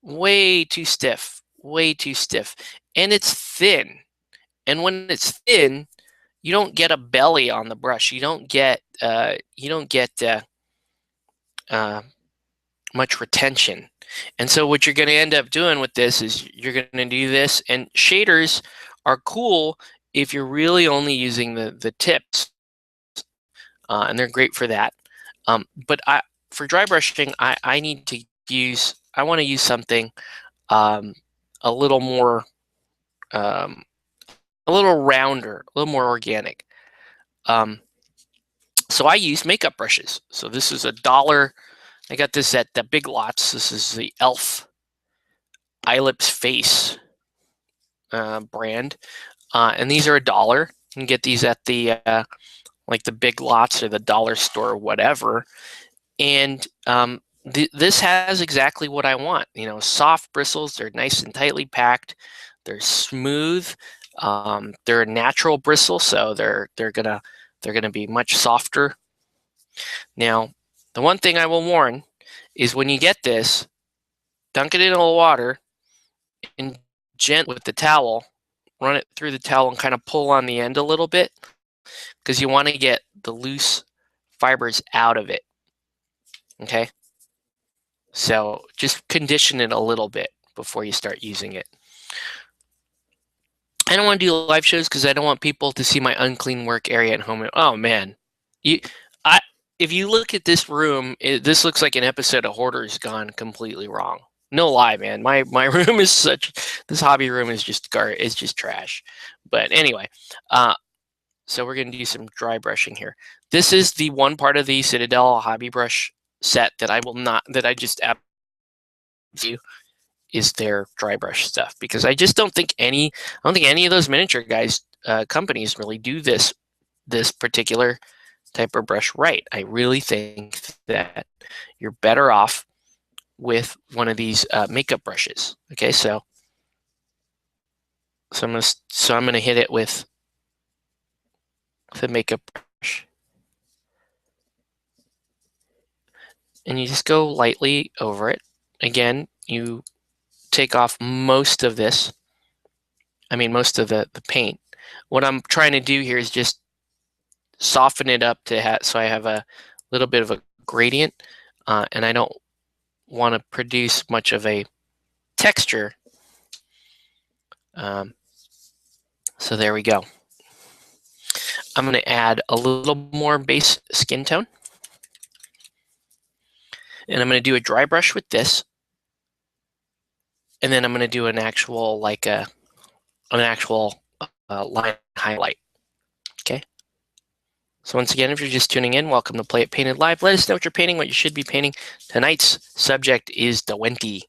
Speaker 1: way too stiff, and it's thin. And when it's thin, you don't get a belly on the brush. You don't get much retention. And so what you're going to end up doing with this is you're going to do this. And shaders are cool if you're really only using the tips, and they're great for that. But for dry brushing, I want to use something a little more, a little rounder, a little more organic. So I use makeup brushes. So this is $1. I got this at the Big Lots. This is the Elf Eyelips Face brand, and these are $1. You can get these at the like the Big Lots or the dollar store or whatever. And this has exactly what I want. Soft bristles. They're nice and tightly packed. They're smooth. They're a natural bristle, so they're gonna be much softer. Now, the one thing I will warn is when you get this, dunk it in a little water and gently with the towel, run it through the towel and kind of pull on the end a little bit because you want to get the loose fibers out of it. Okay, so just condition it a little bit before you start using it. I don't want to do live shows because I don't want people to see my unclean work area at home. Oh man, you, I. If you look at this room, this looks like an episode of Hoarders gone completely wrong. No lie, man. My room is such. This hobby room is just it's just trash. But anyway, so we're gonna do some dry brushing here. This is the one part of the Citadel hobby brush set that I will not. That I just absolutely is their dry brush stuff because I just don't think any of those miniature guys companies really do this particular type of brush right. I really think that you're better off with one of these makeup brushes. Okay, so I'm gonna hit it with the makeup brush, and you just go lightly over it. Again, you take off most of this. I mean, most of the paint. What I'm trying to do here is just soften it up to so I have a little bit of a gradient, and I don't want to produce much of a texture. So there we go. I'm going to add a little more base skin tone, and I'm going to do a dry brush with this, and then I'm going to do an actual line highlight. Okay. So once again, if you're just tuning in, welcome to Play It Painted Live. Let us know what you're painting, what you should be painting. Tonight's subject is Infinity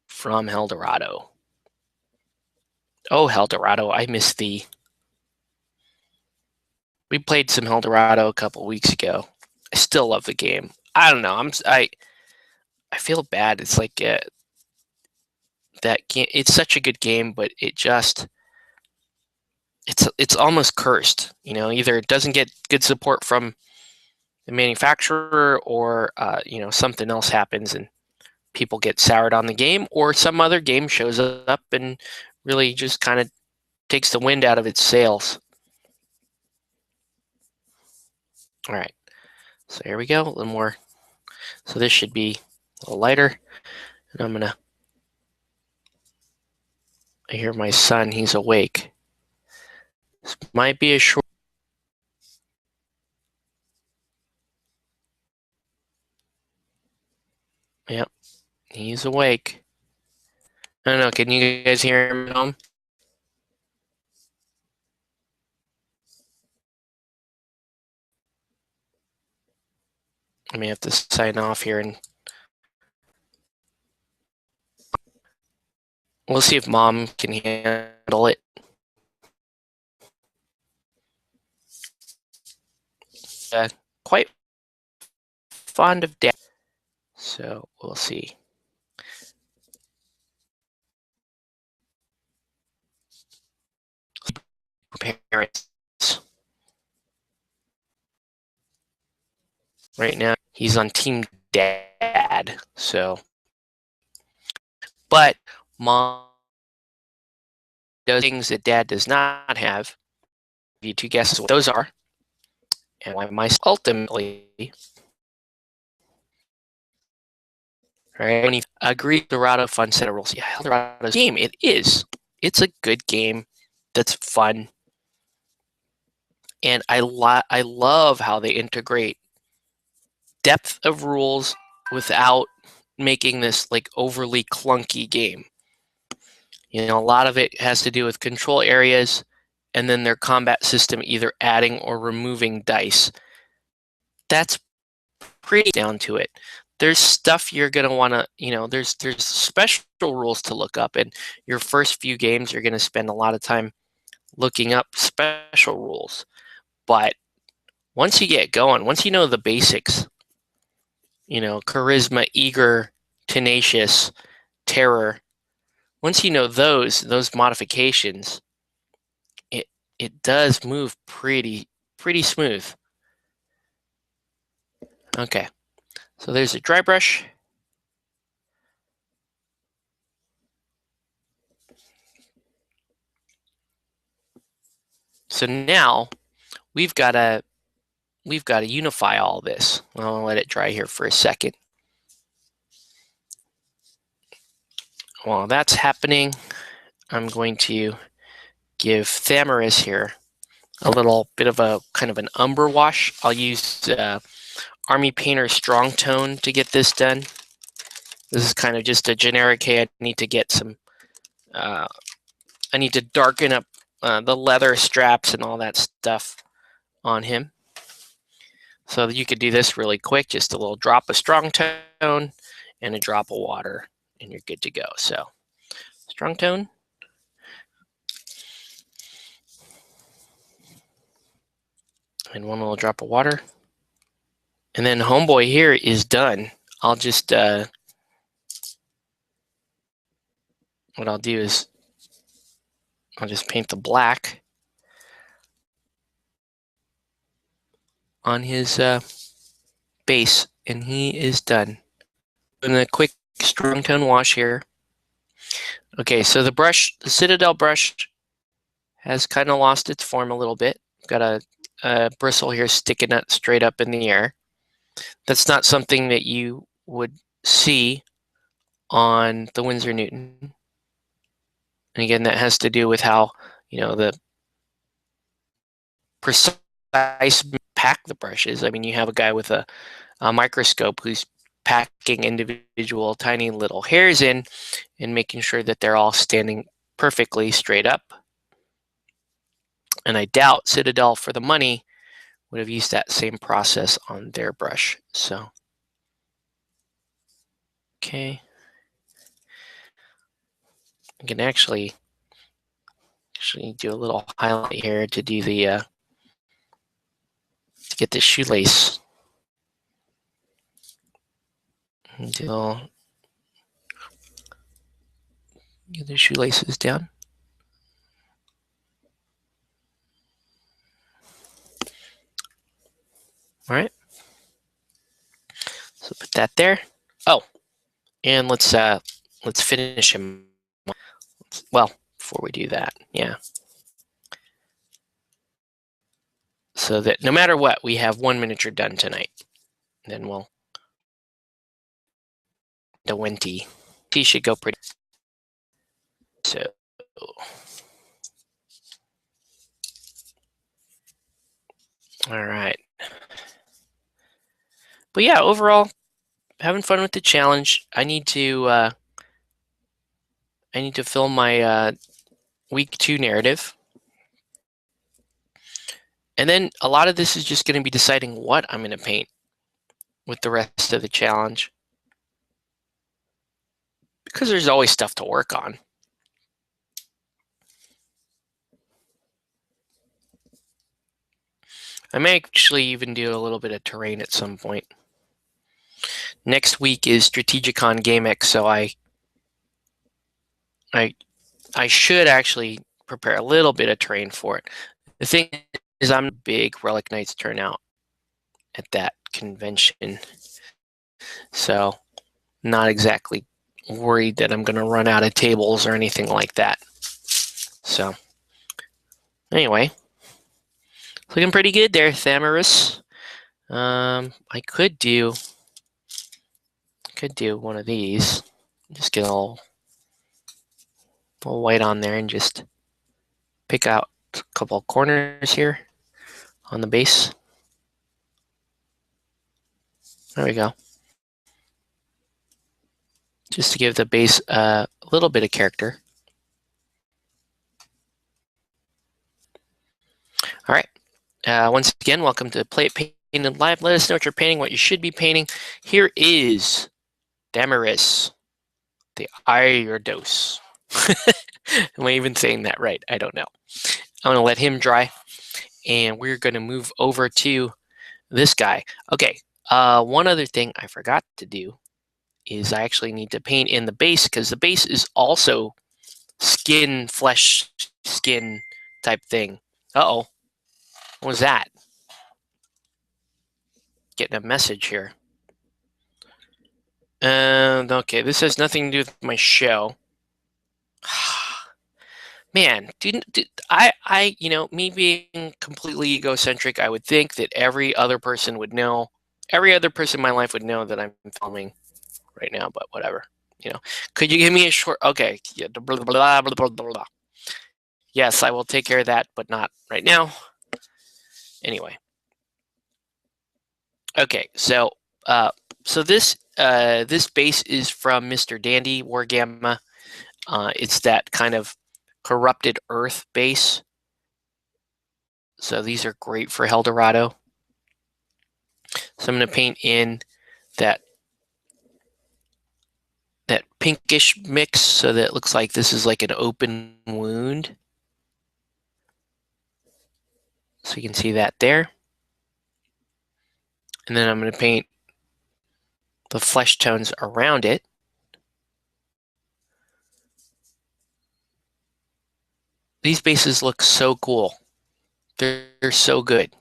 Speaker 1: from Hell Dorado. Oh, Hell Dorado, I miss thee. We played some Hell Dorado a couple weeks ago. I still love the game. I don't know. I feel bad. It's like that game. It's such a good game, but it's almost cursed. You know, either it doesn't get good support from the manufacturer, or something else happens and people get soured on the game, or some other game shows up and really just kind of takes the wind out of its sails. All right, so here we go. A little more. So this should be a little lighter, and I hear my son. He's awake. This might be a short. Yep, he's awake. I don't know. Can you guys hear him at home? I may have to sign off here, and we'll see if Mom can handle it. Quite fond of Dad, so we'll see. Parents. Right now, he's on Team Dad, so. But Mom does things that Dad does not have. You two guesses what those are, and why my ultimately, right? When he agreed, Dorado fun set of rules. Yeah, Eldorado's game. It is. It's a good game. That's fun, and I love how they integrate depth of rules without making this like overly clunky game. You know, a lot of it has to do with control areas and then their combat system either adding or removing dice. That's pretty down to it. There's stuff you're going to want to, there's special rules to look up, and your first few games you're going to spend a lot of time looking up special rules. But once you get going, once you know the basics, charisma, eager, tenacious, terror, once you know those modifications, it does move pretty smooth. Okay, so there's a dry brush. So now we've got to unify all this. I'll let it dry here for a second. While that's happening, I'm going to give Thamaris here a little bit of a kind of an umber wash. I'll use Army Painter Strong Tone to get this done. This is kind of just a generic, hey, I need to get some, I need to darken up the leather straps and all that stuff on him. So you could do this really quick, just a little drop of Strong Tone and a drop of water, and you're good to go. So Strong Tone. And one little drop of water. And then homeboy here is done. I'll just, what I'll do is I'll just paint the black on his base, and he is done. And a quick strong tone wash here. Okay, so the brush, the Citadel brush, has kind of lost its form a little bit. Got a bristle here sticking up straight up in the air. That's not something that you would see on the Winsor Newton. And again, that has to do with how, you know, the precise pack the brushes. I mean, you have a guy with a microscope who's packing individual tiny little hairs in and making sure that they're all standing perfectly straight up. And I doubt Citadel for the money would have used that same process on their brush. So, okay. I can actually do a little highlight here to do the, to get the shoelace. Until get the shoelaces down. All right. So put that there. Oh, and let's finish him. Well, before we do that, yeah. So that no matter what, we have one miniature done tonight. Then we'll the Wenty. He should go pretty. So. All right. But yeah, overall, having fun with the challenge. I need to film my week 2 narrative. And then a lot of this is just going to be deciding what I'm going to paint with the rest of the challenge. Because there's always stuff to work on. I may actually even do a little bit of terrain at some point. Next week is Strategicon GameX, so I should actually prepare a little bit of terrain for it. The thing is, I'm a big Relic Knights turnout at that convention, so not exactly worried that I'm going to run out of tables or anything like that. So anyway, looking pretty good there, Thamaris. I could do one of these. Just get a little white on there and just pick out a couple corners here on the base. There we go. Just to give the base a little bit of character. All right. Once again, welcome to Play It Painted Live. Let us know what you're painting, what you should be painting. Here is Damaris, the Iridos. Am I even saying that right? I don't know. I'm going to let him dry, and we're going to move over to this guy. Okay, one other thing I forgot to do is I actually need to paint in the base, because the base is also skin, flesh, skin type thing. Uh-oh. What was that? Getting a message here. Okay, this has nothing to do with my show. Man, me being completely egocentric, I would think that every other person would know, every other person in my life would know that I'm filming right now, but whatever. Could you give me a short, okay, yeah, blah, blah, blah, blah, blah, blah. Yes, I will take care of that, but not right now. Anyway. Okay, so this base is from Mr. Dandy Wargamma. It's that kind of corrupted Earth base. So these are great for Hell Dorado. So I'm going to paint in that pinkish mix so that it looks like this is like an open wound. So you can see that there. And then I'm going to paint the flesh tones around it. These bases look so cool. They're so good.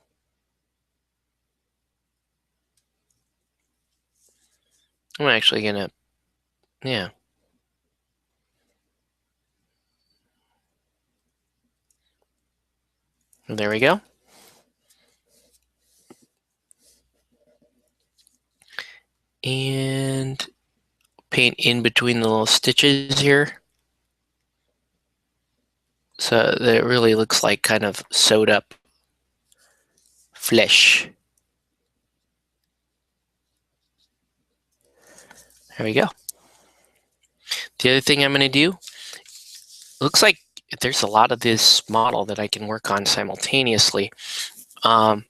Speaker 1: I'm actually going to, yeah. There we go. And paint in between the little stitches here. So that it really looks like kind of sewed up flesh. There we go. The other thing I'm going to do, looks like there's a lot of this model that I can work on simultaneously. I'm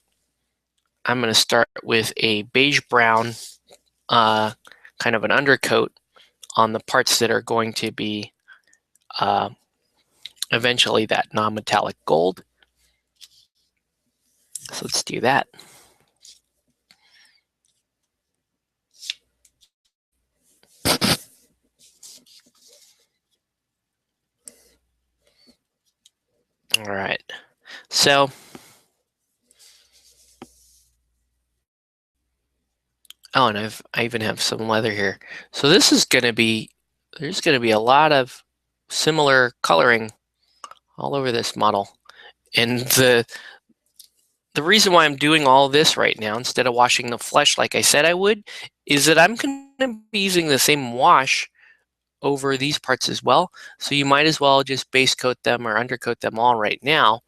Speaker 1: going to start with a beige brown, kind of an undercoat on the parts that are going to be eventually that non-metallic gold. So let's do that. All right. So, oh, and I even have some leather here. So this is going to be, there's going to be a lot of similar coloring all over this model. And the reason why I'm doing all this right now, instead of washing the flesh like I said I would, is that I'm going to be using the same wash over these parts as well. So you might as well just base coat them or undercoat them all right now.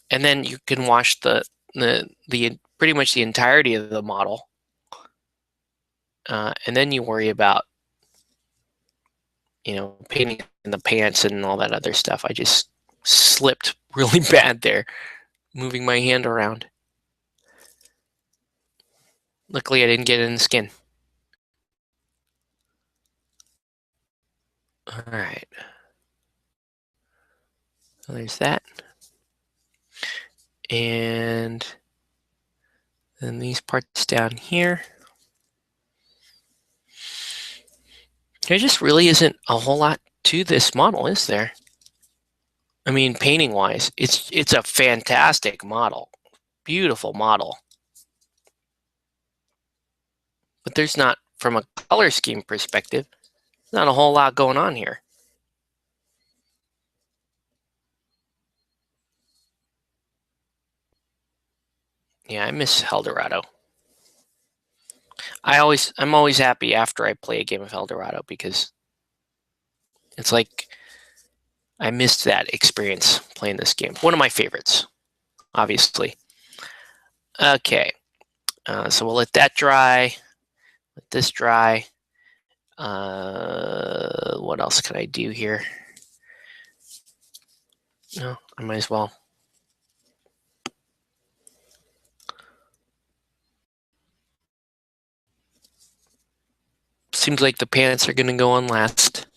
Speaker 1: And then you can wash the pretty much the entirety of the model. And then you worry about, painting in the pants and all that other stuff. I just slipped really bad there, moving my hand around. Luckily, I didn't get it in the skin. All right. So there's that. And then these parts down here. There just really isn't a whole lot to this model, is there? I mean, painting-wise, it's a fantastic model. Beautiful model. But there's not, from a color scheme perspective, not a whole lot going on here. Yeah, I miss Hell Dorado. I'm always happy after I play a game of Hell Dorado because it's like I missed that experience playing this game. One of my favorites, obviously. Okay, so we'll let that dry. Let this dry. What else can I do here? No, I might as well. Seems like the pants are going to go on last.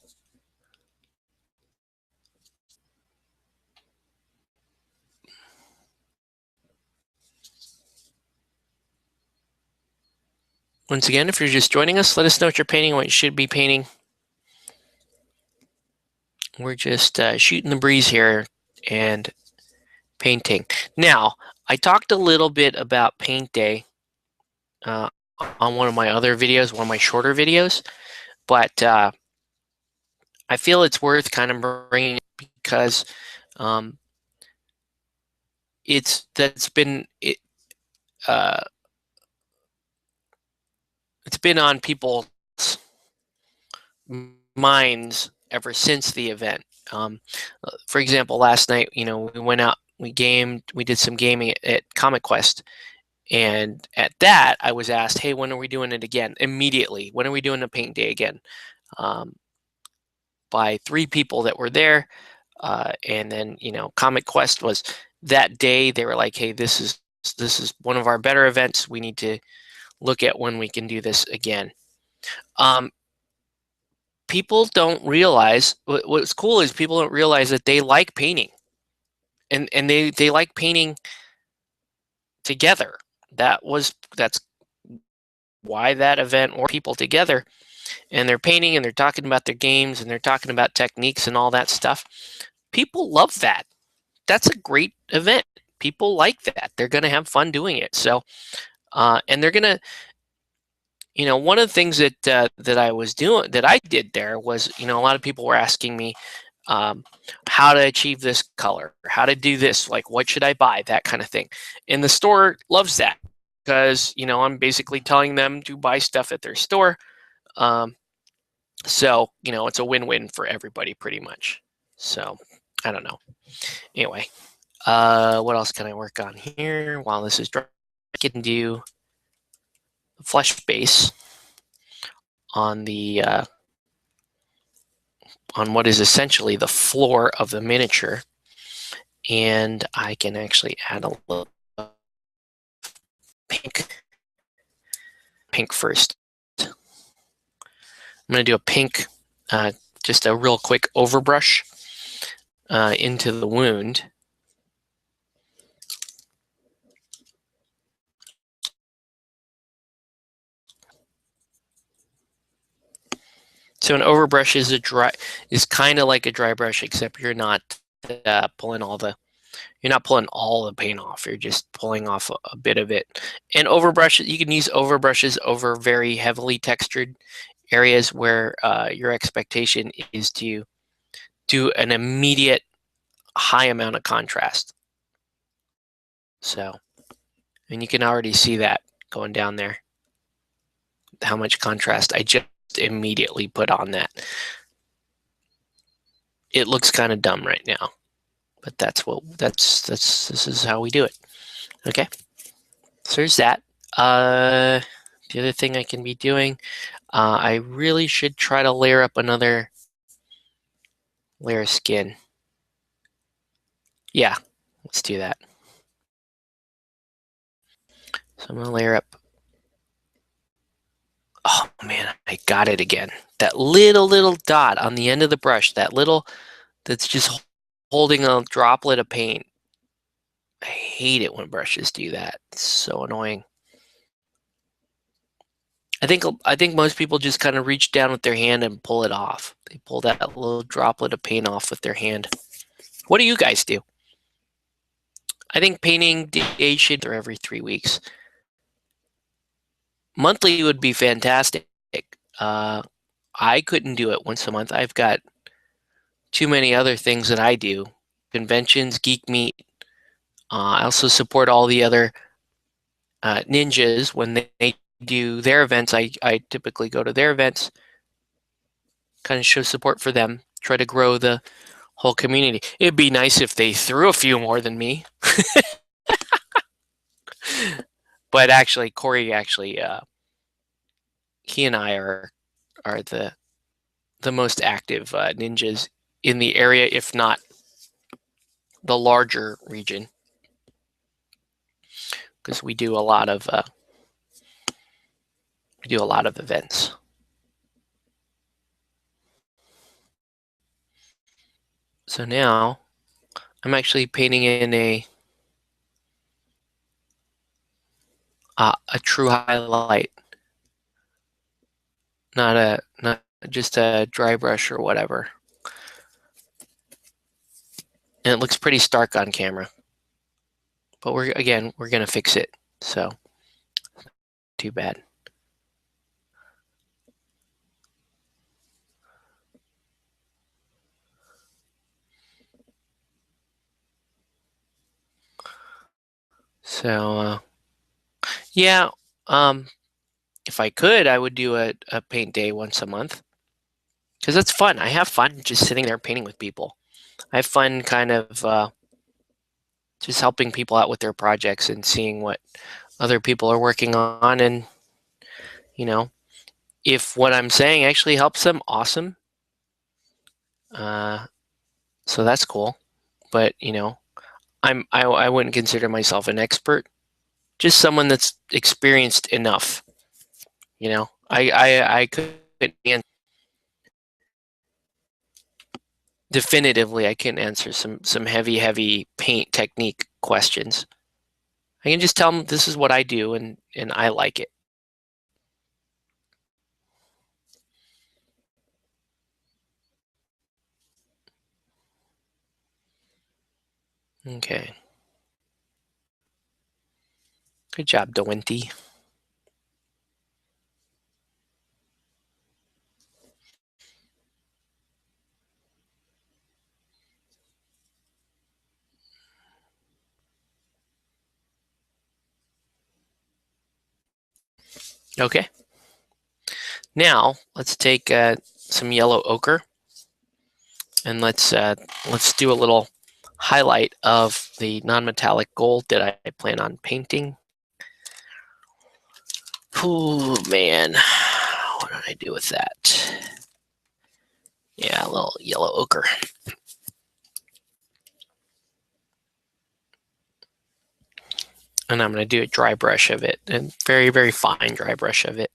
Speaker 1: Once again, if you're just joining us, let us know what you're painting, what you should be painting. We're just shooting the breeze here and painting. Now, I talked a little bit about paint day uh, on one of my other videos, one of my shorter videos, but I feel it's worth kind of bringing it because um, it's been on people's minds ever since the event. For example, last night, we went out, we gamed, we did some gaming at Comic Quest, and at that, I was asked, "Hey, when are we doing it again?" Immediately, when are we doing a paint day again? Um, by 3 people that were there, and then Comic Quest was that day. They were like, "Hey, this is one of our better events. We need to look at when we can do this again." Um, People don't realize what's cool is people don't realize that they like painting, and they like painting together. That's why that event or people together, and they're painting and they're talking about their games and they're talking about techniques and all that stuff. People love that. That's a great event. People like that. They're going to have fun doing it. So, and they're going to, one of the things that I was doing, that I did there was, a lot of people were asking me how to achieve this color, how to do this, like what should I buy, that kind of thing. And the store loves that because, I'm basically telling them to buy stuff at their store. So, it's a win-win for everybody pretty much. So, I don't know. Anyway, what else can I work on here while this is dry? I can do the flesh base on the on what is essentially the floor of the miniature, and I can actually add a little pink first. I'm going to do a pink, just a real quick overbrush into the wound. So an overbrush is kind of like a dry brush, except you're not pulling all the paint off. You're just pulling off a bit of it. And overbrush, you can use overbrushes over very heavily textured areas where your expectation is to do an immediate high amount of contrast. So, and you can already see that going down there, how much contrast I just immediately put on that. It looks kind of dumb right now, but this is how we do it. Okay, so there's that. The other thing I can be doing, I really should try to layer up another layer of skin. Yeah, let's do that. So I'm gonna layer up. Oh man, I got it again. That little dot on the end of the brush, that's just holding a droplet of paint. I hate it when brushes do that. It's so annoying. I think most people just kind of reach down with their hand and pull it off. They pull that little droplet of paint off with their hand. What do you guys do? I think painting days should be every 3 weeks. Monthly would be fantastic. I couldn't do it once a month. I've got too many other things that I do. Conventions, Geek Meet. I also support all the other ninjas when they do their events. I typically go to their events, kind of show support for them, try to grow the whole community. It'd be nice if they threw a few more than me. But actually, Corey he and I are the most active ninjas in the area, if not the larger region, because we do a lot of events. So now I'm actually painting in a true highlight, not just a dry brush or whatever. And it looks pretty stark on camera. But we're going to fix it. So, too bad. So, yeah, if I could, I would do a paint day once a month because that's fun. I have fun just sitting there painting with people. I have fun kind of just helping people out with their projects and seeing what other people are working on. And, you know, if what I'm saying actually helps them, awesome. So that's cool. But, I wouldn't consider myself an expert, just someone that's experienced enough. I couldn't answer definitively. I can answer some heavy paint technique questions. I can just tell them this is what I do and I like it. Okay. Good job, Dewinty. Okay. Now let's take some yellow ochre and let's do a little highlight of the non-metallic gold that I plan on painting. Oh man, what did I do with that? Yeah, a little yellow ochre. And I'm going to do a dry brush of it, and very fine dry brush of it.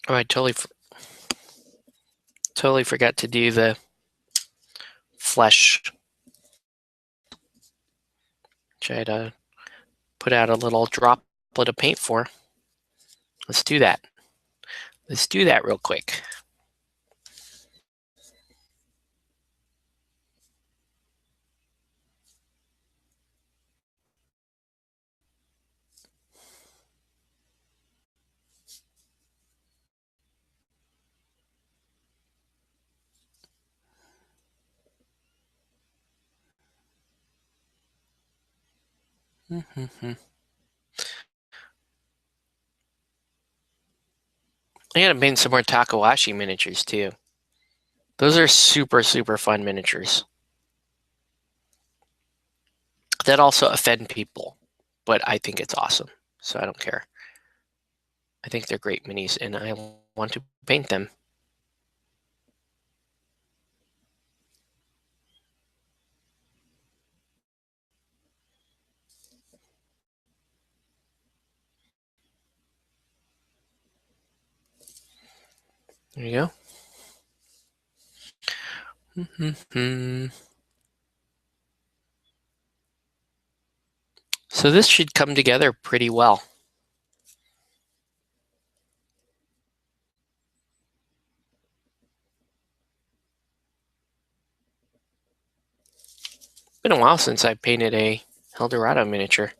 Speaker 1: Oh, I totally forgot to do the flesh. Which I had to put out a little droplet of paint for. Let's do that. Let's do that real quick. I gotta paint some more Takawashi miniatures too. Those are super fun miniatures that also offend people, but I think it's awesome, so I don't care. I think they're great minis, and I want to paint them. There you go. So this should come together pretty well. Been a while since I painted a Hell Dorado miniature.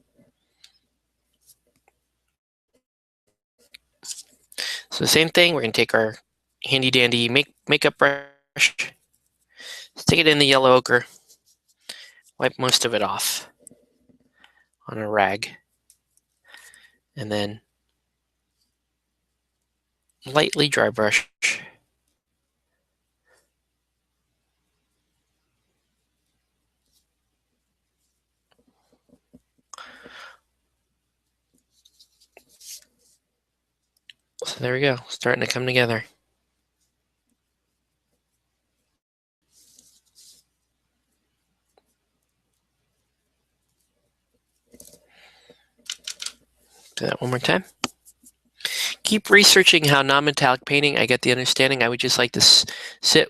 Speaker 1: So same thing, we're going to take our handy dandy makeup brush, stick it in the yellow ochre, wipe most of it off on a rag, and then lightly dry brush. So there we go, starting to come together. Do that one more time. Keep researching how non-metallic painting. I get the understanding. I would just like to sit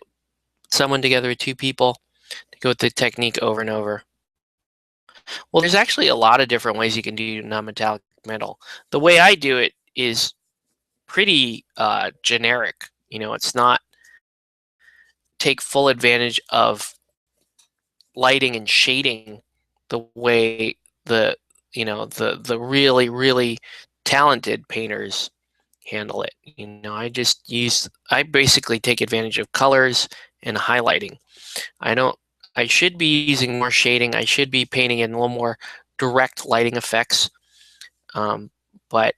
Speaker 1: someone together with two people to go with the technique over and over. Well, there's actually a lot of different ways you can do non-metallic metal. The way I do it is pretty generic. It's not take full advantage of lighting and shading the way the really really talented painters handle it. I basically take advantage of colors and highlighting. I should be using more shading. I should be painting in a little more direct lighting effects. But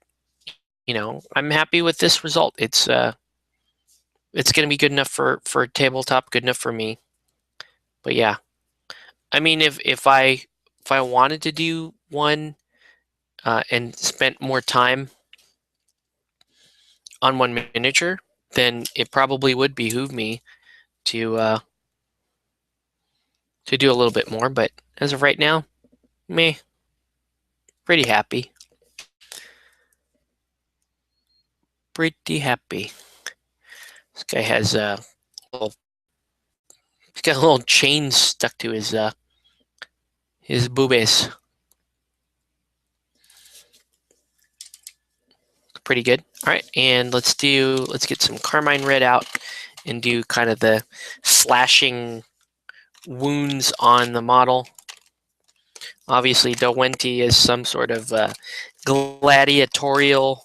Speaker 1: I'm happy with this result. It's going to be good enough for tabletop, good enough for me. But yeah, I mean, if I wanted to do one and spent more time on one miniature, then it probably would behoove me to do a little bit more. But as of right now, me pretty happy. Pretty happy. This guy has he's got a little chain stuck to his boobies. Pretty good. All right, and let's get some carmine red out and do kind of the slashing wounds on the model. Obviously, Dowenti is some sort of gladiatorial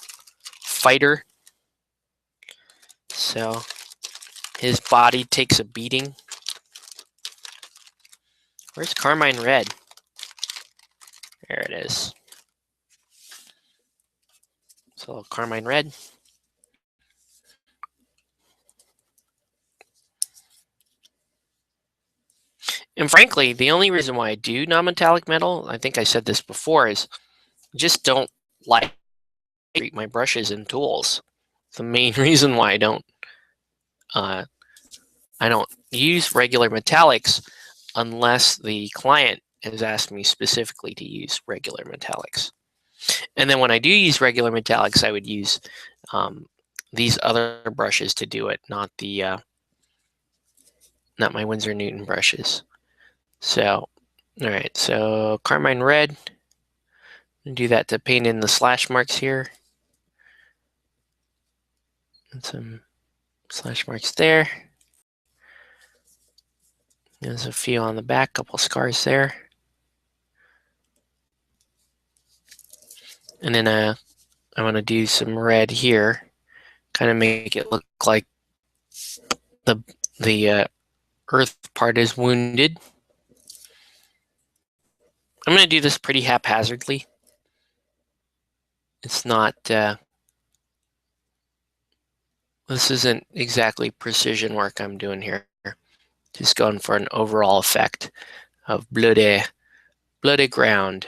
Speaker 1: fighter, so his body takes a beating. Where's carmine red? There it is. So carmine red. And frankly, the only reason why I do non-metallic metal, I think I said this before, is just don't like treat my brushes and tools. The main reason why I don't use regular metallics unless the client has asked me specifically to use regular metallics. And then when I do use regular metallics, I would use these other brushes to do it, not my Winsor Newton brushes. So, all right, so carmine red. Do that to paint in the slash marks here. And some slash marks there. There's a few on the back, couple scars there. And then I want to do some red here, kind of make it look like the earth part is wounded. I'm going to do this pretty haphazardly. It's not, this isn't exactly precision work I'm doing here. Just going for an overall effect of bloody ground.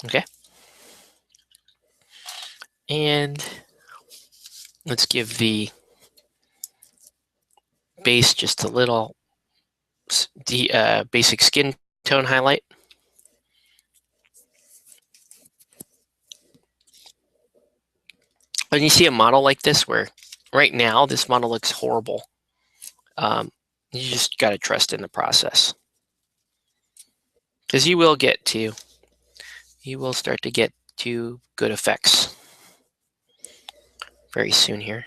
Speaker 1: Okay. And let's give the base just a little basic skin tone highlight. When you see a model like this, where right now this model looks horrible, you just got to trust in the process, because you will start to get to good effects very soon here.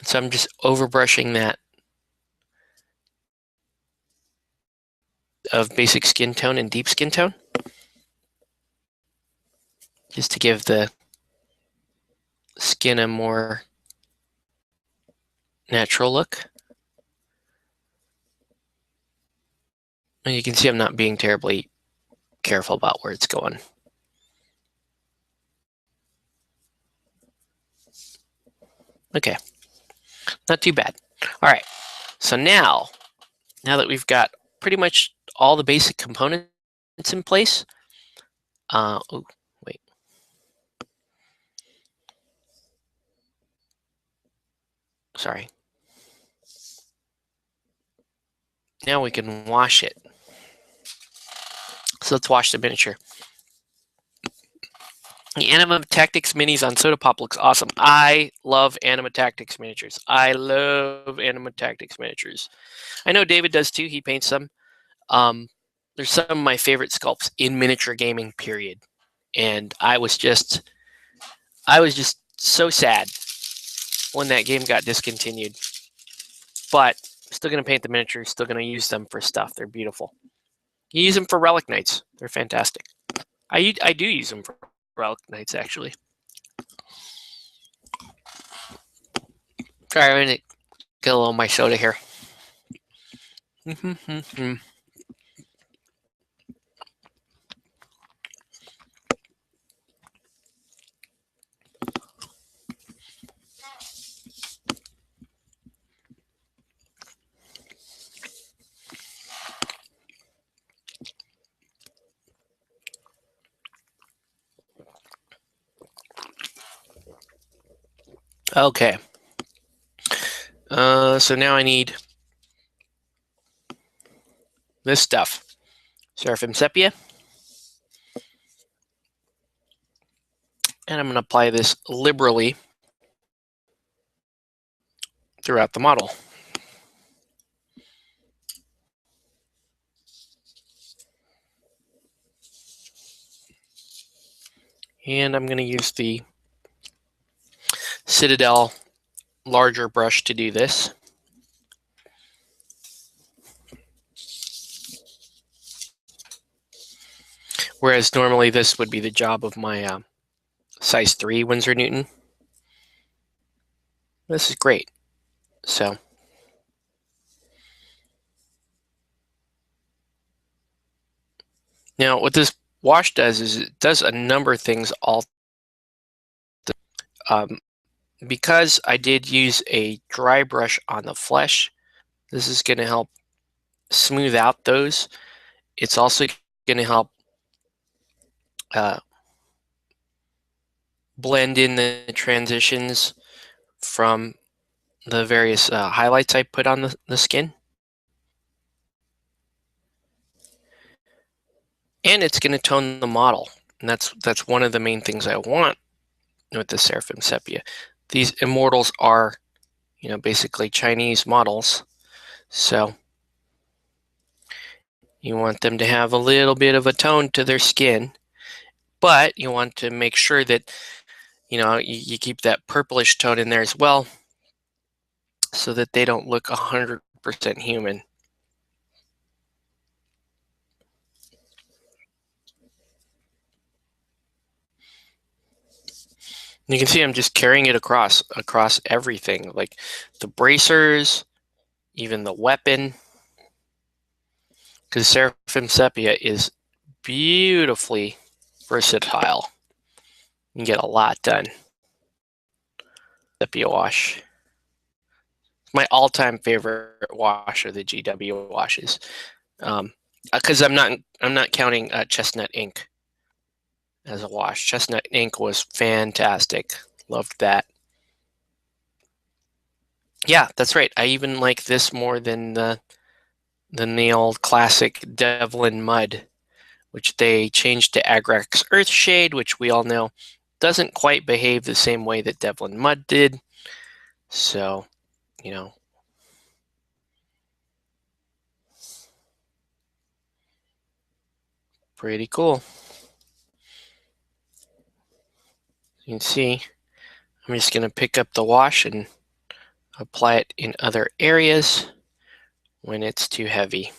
Speaker 1: So I'm just overbrushing that of basic skin tone and deep skin tone, just to give the skin a more natural look. And you can see I'm not being terribly careful about where it's going. Okay, not too bad. All right, so now that we've got pretty much all the basic components in place, oh, wait. Sorry. Now we can wash it. So let's wash the miniature. The Anima Tactics minis on Soda Pop looks awesome. I love Anima Tactics miniatures. I love Anima Tactics miniatures. I know David does too. He paints them. They're some of my favorite sculpts in miniature gaming, period. And I was just so sad when that game got discontinued. But still going to paint the miniatures, still going to use them for stuff. They're beautiful. You use them for Relic Knights. They're fantastic. I do use them for Relic Knights, actually. Sorry, I'm going to get a little of my soda here. Okay. So now I need this stuff. Seraphim Sepia. And I'm going to apply this liberally throughout the model. And I'm going to use the Citadel larger brush to do this. Whereas normally this would be the job of my size 3 Winsor Newton. This is great. So now what this wash does is it does a number of things all. Because I did use a dry brush on the flesh, this is going to help smooth out those. It's also going to help blend in the transitions from the various highlights I put on the skin. And it's going to tone the model. And that's one of the main things I want with the Seraphim Sepia. These immortals are, basically Chinese models. So you want them to have a little bit of a tone to their skin, but you want to make sure that, you keep that purplish tone in there as well so that they don't look 100% human. You can see I'm just carrying it across everything, like the bracers, even the weapon, because Seraphim Sepia is beautifully versatile. You can get a lot done. Sepia wash. My all-time favorite wash are the GW washes, because I'm not counting chestnut ink as a wash. Chestnut ink was fantastic. Loved that. Yeah, that's right. I even like this more than the old classic Devlin Mud, which they changed to Agrax Earthshade, which we all know doesn't quite behave the same way that Devlin Mud did. So, pretty cool. You can see I'm just going to pick up the wash and apply it in other areas when it's too heavy.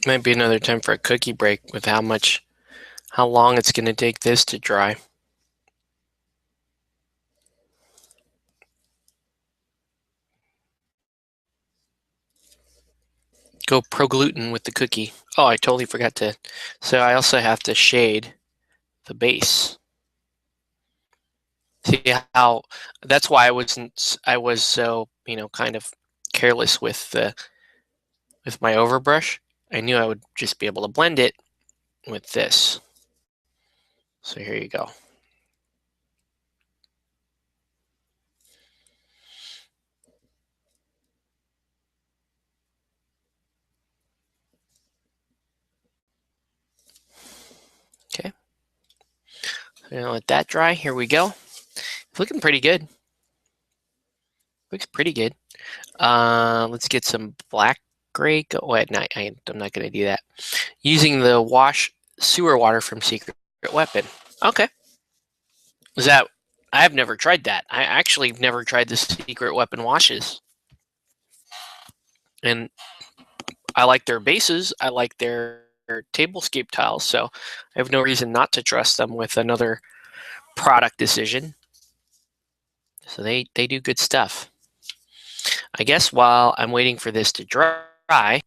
Speaker 1: Might be another time for a cookie break with how long it's going to take this to dry. Go pro gluten with the cookie. Oh, I totally forgot to. So I also have to shade the base. See how that's why I was so, kind of careless with my overbrush. I knew I would just be able to blend it with this. So here you go. Okay. So now let that dry. Here we go. It's looking pretty good. Looks pretty good. Let's get some black gray. Wait, no, I'm not going to do that. Using the wash sewer water from Secret Weapon. Okay. Is that? I've never tried that. I actually never tried the Secret Weapon washes. And I like their bases. I like their tablescape tiles. So I have no reason not to trust them with another product decision. So they do good stuff. I guess while I'm waiting for this to dry,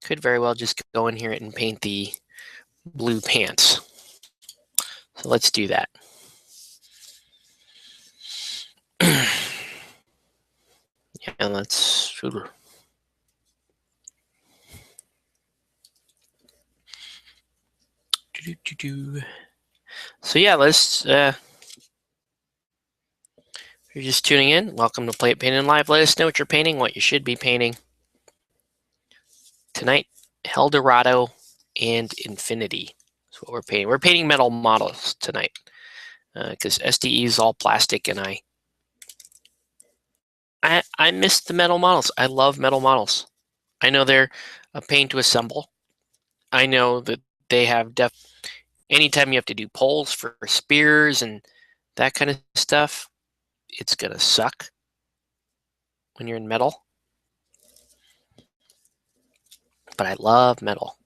Speaker 1: could very well just go in here and paint the blue pants. So let's do that. Yeah, let's. So yeah, let's. If you're just tuning in, welcome to Play It Painting Live. Let us know what you're painting, what you should be painting tonight. Hell Dorado and Infinity is what we're painting. We're painting metal models tonight because SDE is all plastic, and I miss the metal models. I love metal models. I know they're a pain to assemble. I know that they have anytime you have to do poles for spears and that kind of stuff, it's gonna suck when you're in metal. But I love metal.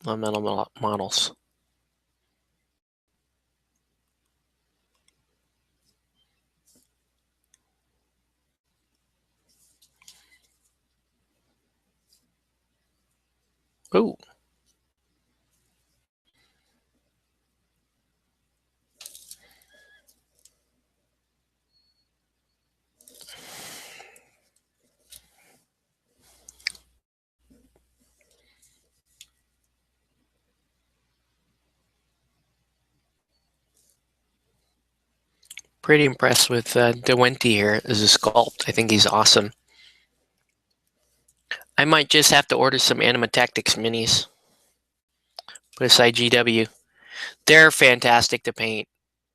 Speaker 1: Love metal models. Ooh. Pretty impressed with DeWente here as a sculpt. I think he's awesome. I might just have to order some Anima Tactics minis. Put aside GW. They're fantastic to paint.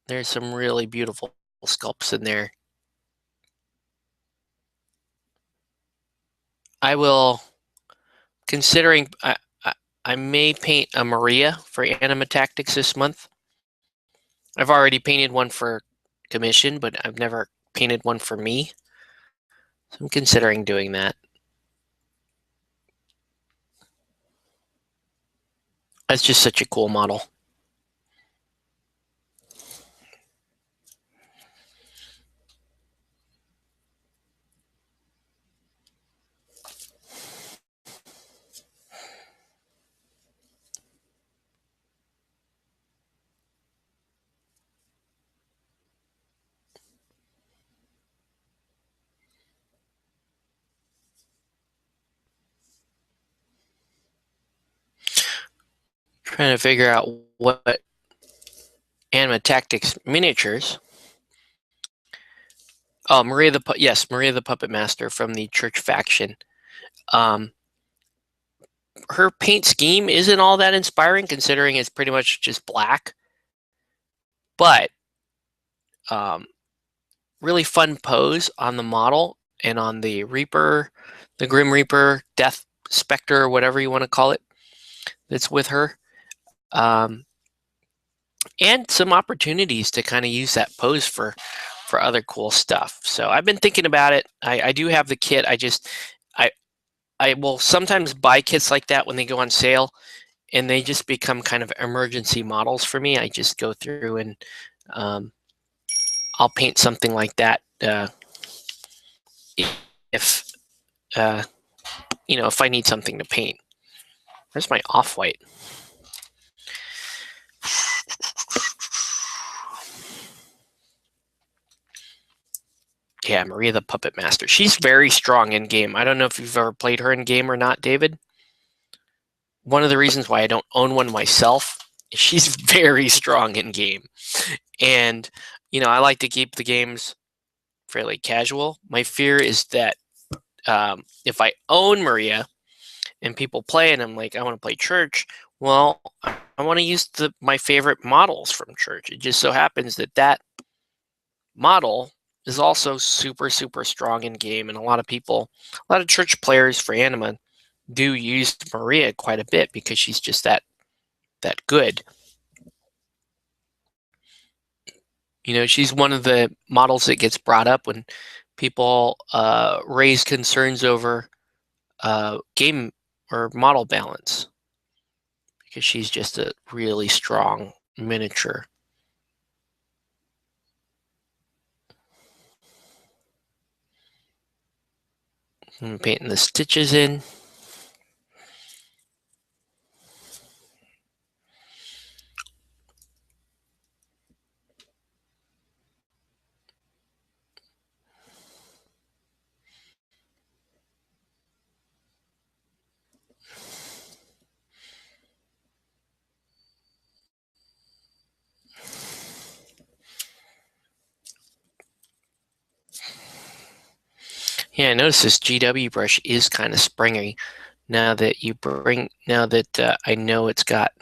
Speaker 1: There's some really beautiful sculpts in there. I will, considering I may paint a Maria for Anima Tactics this month. I've already painted one for commission, but I've never painted one for me. So I'm considering doing that. That's just such a cool model. Trying to figure out what Anima Tactics miniatures. Oh, Maria the Puppet Master from the Church faction. Her paint scheme isn't all that inspiring, considering it's pretty much just black. But really fun pose on the model and on the Reaper, the Grim Reaper, Death Spectre, whatever you want to call it, that's with her. And some opportunities to kind of use that pose for other cool stuff. So I've been thinking about it. I do have the kit. I will sometimes buy kits like that when they go on sale, and they just become kind of emergency models for me. I just go through and I'll paint something like that if if I need something to paint. Where's my off-white? Yeah, Maria the Puppet Master. She's very strong in game. I don't know if you've ever played her in game or not, David. One of the reasons why I don't own one myself is she's very strong in game. And, I like to keep the games fairly casual. My fear is that if I own Maria and people play and I'm like, I want to play Church, well, I want to use my favorite models from Church. It just so happens that model is also super, super strong in game. And a lot of Church players for Anima do use Maria quite a bit because she's just that good. She's one of the models that gets brought up when people raise concerns over game or model balance because she's just a really strong miniature. I'm painting the stitches in. Yeah, I notice this GW brush is kind of springy now that I know it's got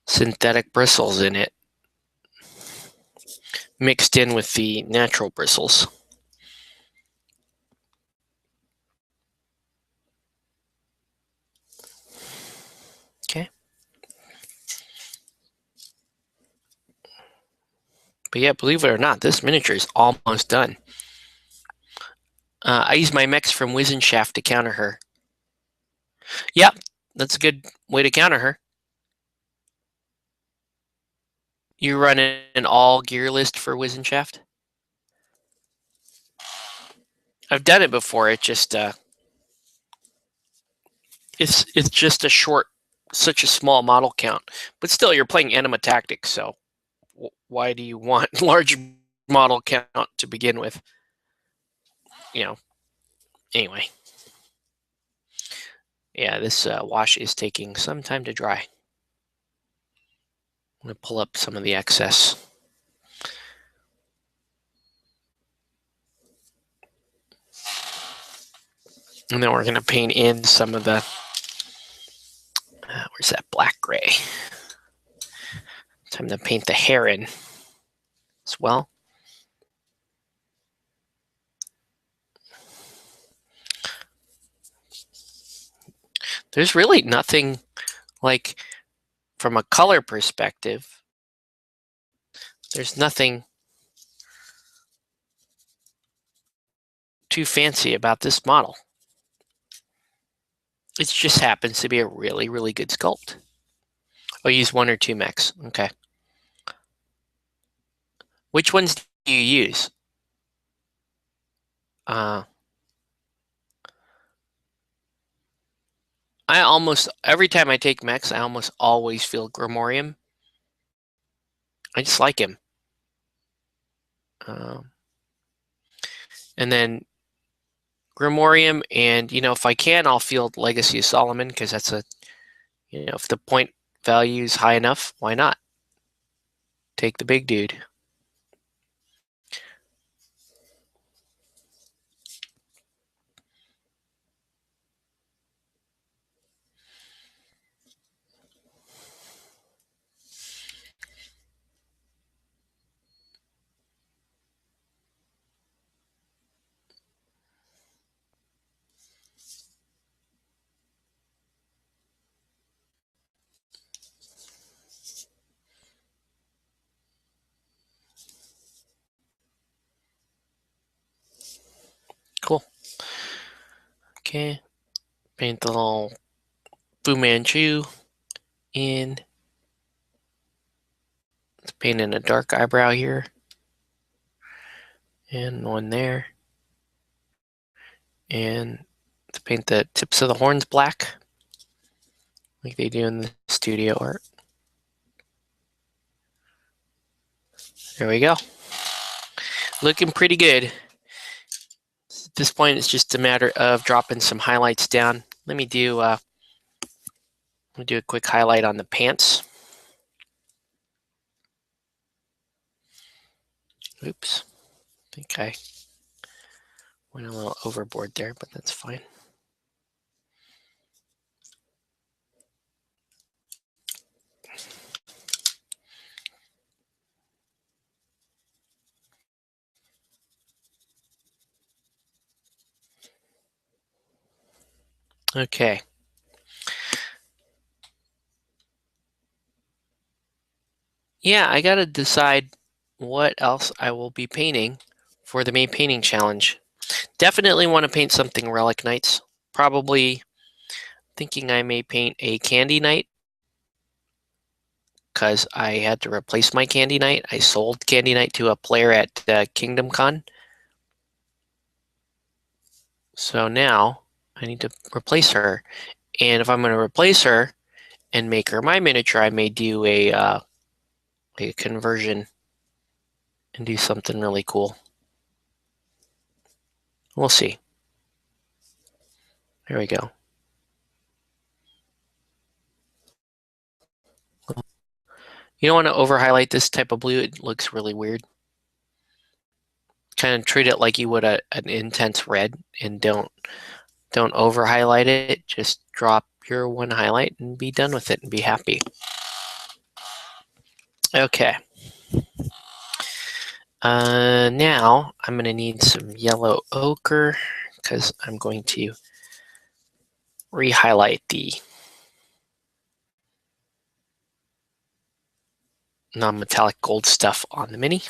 Speaker 1: synthetic bristles in it mixed in with the natural bristles. Okay. But yeah, believe it or not, this miniature is almost done. I use my mechs from Wizenchaft to counter her. Yep, that's a good way to counter her. You run an all gear list for Wizenchaft? I've done it before. It just it's just such a small model count. But still, you're playing Anima Tactics, so why do you want large model count to begin with? Anyway. Yeah, this wash is taking some time to dry. I'm going to pull up some of the excess. And then we're going to paint in some of the, where's that black gray? Time to paint the hair in as well. There's really nothing, like, from a color perspective, there's nothing too fancy about this model. It just happens to be a really, really good sculpt. I'll use one or two mechs. Okay. Which ones do you use? Every time I take mechs, I almost always feel Grimorium. I just like him. And then Grimorium, and if I can, I'll field Legacy of Solomon because that's if the point value is high enough, why not? Take the big dude. Cool. Okay. Paint the little Fu Manchu in. Let's paint in a dark eyebrow here. And one there. And to paint the tips of the horns black, like they do in the studio art. There we go. Looking pretty good. At this point, it's just a matter of dropping some highlights down. Let me do a quick highlight on the pants. Oops. I think I went a little overboard there, but that's fine. Okay. Yeah, I gotta decide what else I will be painting for the May painting challenge. Definitely want to paint something Relic Knights. Probably thinking I may paint a Candy Knight because I had to replace my Candy Knight. I sold Candy Knight to a player at Kingdom Con. So now I need to replace her. And if I'm going to replace her and make her my miniature, I may do a conversion and do something really cool. We'll see. There we go. You don't want to over highlight this type of blue. It looks really weird. Kind of treat it like you would an intense red, and don't over highlight it. Just drop your one highlight and be done with it and be happy. Okay. Now I'm going to need some yellow ochre because I'm going to re-highlight the non-metallic gold stuff on the mini.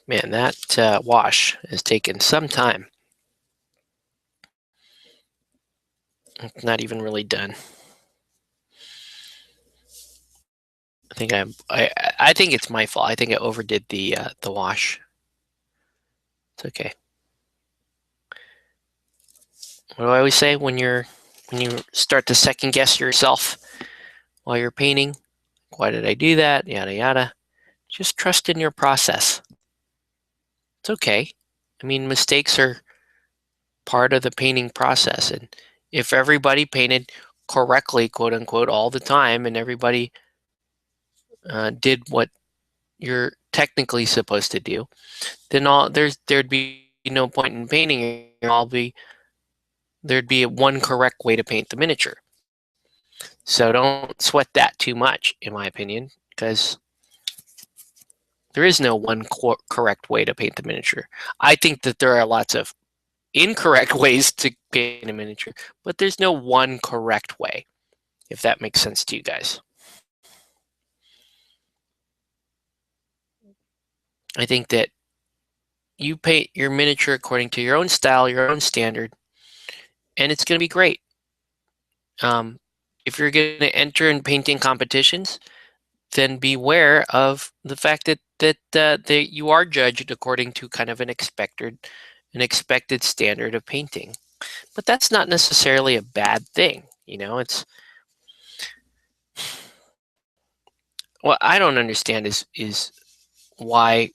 Speaker 1: Man, that wash has taken some time. It's not even really done. I think it's my fault. I think I overdid the wash. It's okay. What do I always say when you start to second guess yourself while you're painting? Why did I do that? Yada yada. Just trust in your process. It's okay. I mean, mistakes are part of the painting process, and if everybody painted correctly, quote unquote, all the time, and everybody did what you're technically supposed to do, then there'd be no point in painting. There'd be one correct way to paint the miniature. So don't sweat that too much, in my opinion, because there is no one correct way to paint the miniature. I think that there are lots of incorrect ways to paint a miniature, but there's no one correct way, if that makes sense to you guys. I think that you paint your miniature according to your own style, your own standard, and it's going to be great. If you're going to enter in painting competitions, then beware of the fact that you are judged according to kind of an expected standard of painting. But that's not necessarily a bad thing, you know. It's what I don't understand is why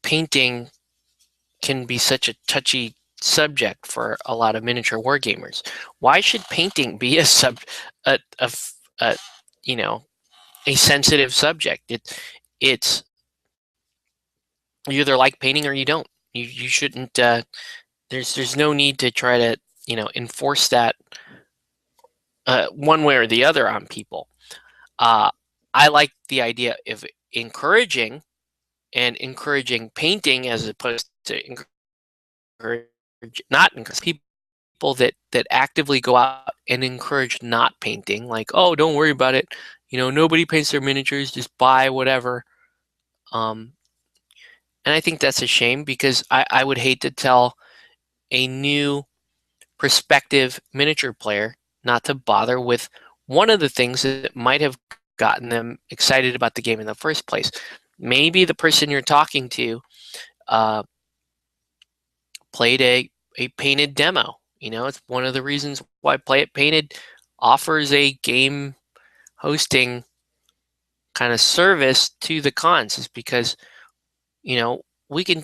Speaker 1: painting can be such a touchy subject for a lot of miniature wargamers. Why should painting be a you know, a sensitive subject? It's you either like painting or you don't. You shouldn't. There's no need to try to enforce that one way or the other on people. I like the idea of encouraging painting as opposed to not encourage people that actively go out and encourage not painting, like, oh, don't worry about it, nobody paints their miniatures, just buy whatever. And I think that's a shame, because I would hate to tell a new prospective miniature player not to bother with one of the things that might have gotten them excited about the game in the first place. Maybe the person you're talking to uh, played a painted demo. It's one of the reasons why Play It Painted offers a game hosting kind of service to the cons, is because we can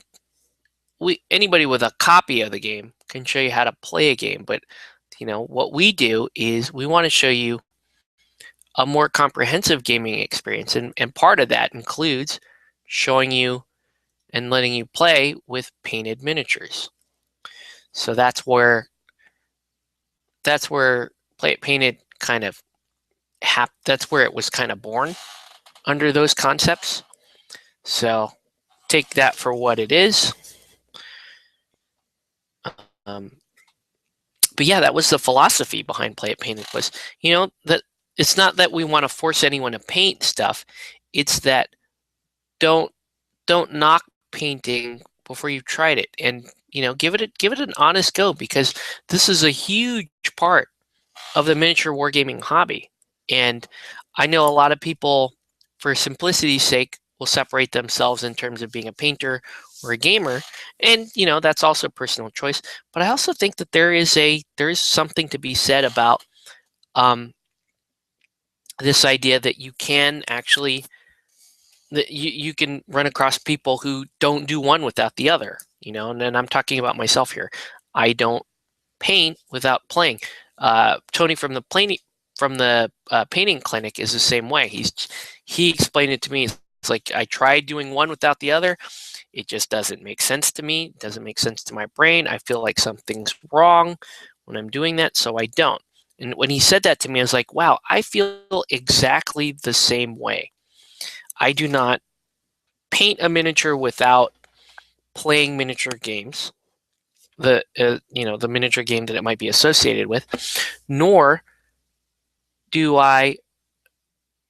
Speaker 1: anybody with a copy of the game can show you how to play a game, but what we do is we want to show you a more comprehensive gaming experience, and part of that includes showing you and letting you play with painted miniatures. So that's where Play It Painted kind of that's where it was kind of born, under those concepts. So take that for what it is. But yeah, that was the philosophy behind Play It Painted, was that it's not that we want to force anyone to paint stuff. It's that don't knock painting before you've tried it, and give it an honest go, because this is a huge part of the miniature wargaming hobby. And I know a lot of people, for simplicity's sake, will separate themselves in terms of being a painter or a gamer, and that's also personal choice. But I also think that there is something to be said about this idea that you can actually you can run across people who don't do one without the other. And then I'm talking about myself here. I don't paint without playing. Tony from the painting clinic is the same way. He explained it to me. It's like, I tried doing one without the other. It just doesn't make sense to me. It doesn't make sense to my brain. I feel like something's wrong when I'm doing that, so I don't. And when he said that to me, I was like, wow, I feel exactly the same way. I do not paint a miniature without playing miniature games, the miniature game that it might be associated with, nor do I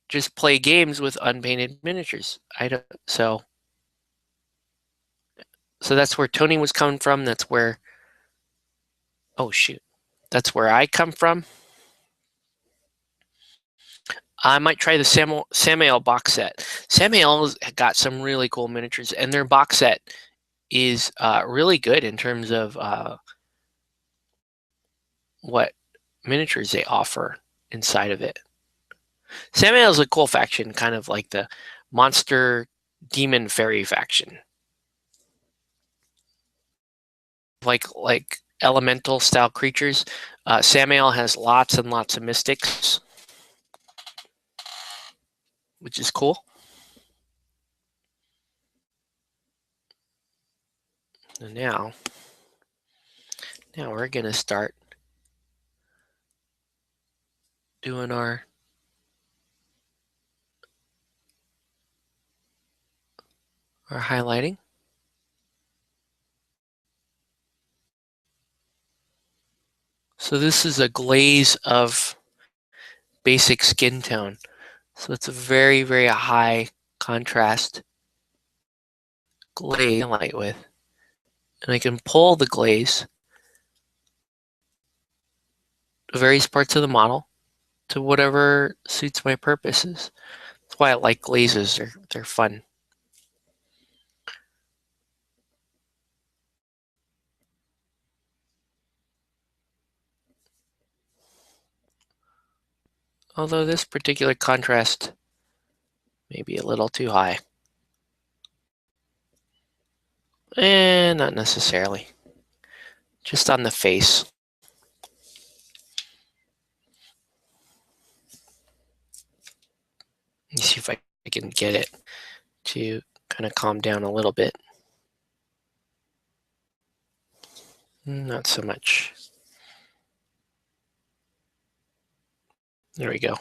Speaker 1: just play games with unpainted miniatures. I don't. So that's where Tony was coming from. That's where, oh shoot, that's where I come from. I might try the Samael box set. Samael's got some really cool miniatures, and their box set is really good in terms of what miniatures they offer inside of it. Samael's a cool faction, kind of like the monster demon fairy faction, like elemental style creatures. Samael has lots and lots of mystics, which is cool. And now we're gonna start doing our highlighting. So this is a glaze of basic skin tone. So it's a very, very high contrast glaze to light with. And I can pull the glaze to various parts of the model to whatever suits my purposes. That's why I like glazes. They're fun. Although this particular contrast may be a little too high. And not necessarily. Just on the face. Let me see if I can get it to kind of calm down a little bit. Not so much. There we go.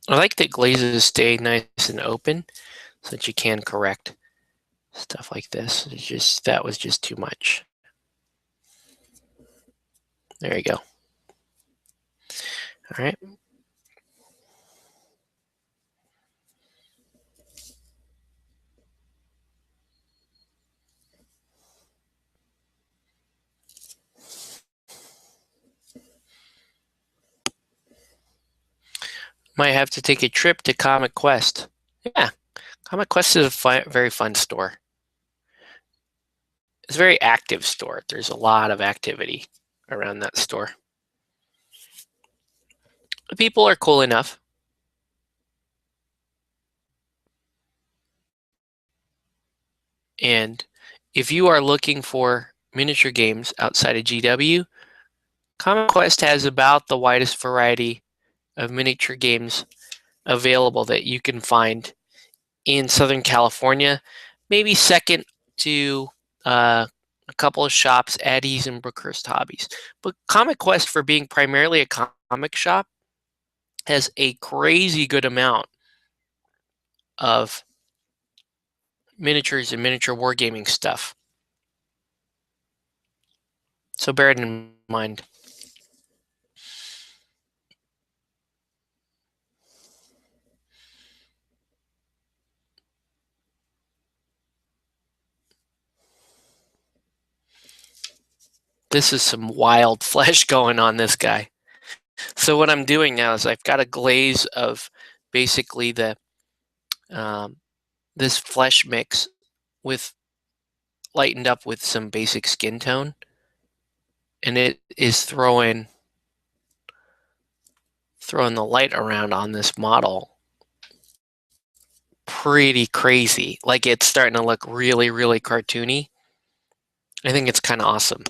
Speaker 1: I like that glazes stay nice and open so that you can correct stuff like this. That was just too much. There you go. All right. Might have to take a trip to Comic Quest. Yeah, Comic Quest is a very fun store. It's a very active store. There's a lot of activity around that store. The people are cool enough. And if you are looking for miniature games outside of GW, Comic Quest has about the widest variety of miniature games available that you can find in Southern California, maybe second to a couple of shops, Eddie's and Brookhurst Hobbies. But Comic Quest, for being primarily a comic shop, has a crazy good amount of miniatures and miniature wargaming stuff. So bear it in mind. This is some wild flesh going on this guy. So what I'm doing now is I've got a glaze of basically the this flesh mix with lightened up with some basic skin tone, and it is throwing the light around on this model pretty crazy. Like, it's starting to look really, really cartoony. I think it's kind of awesome.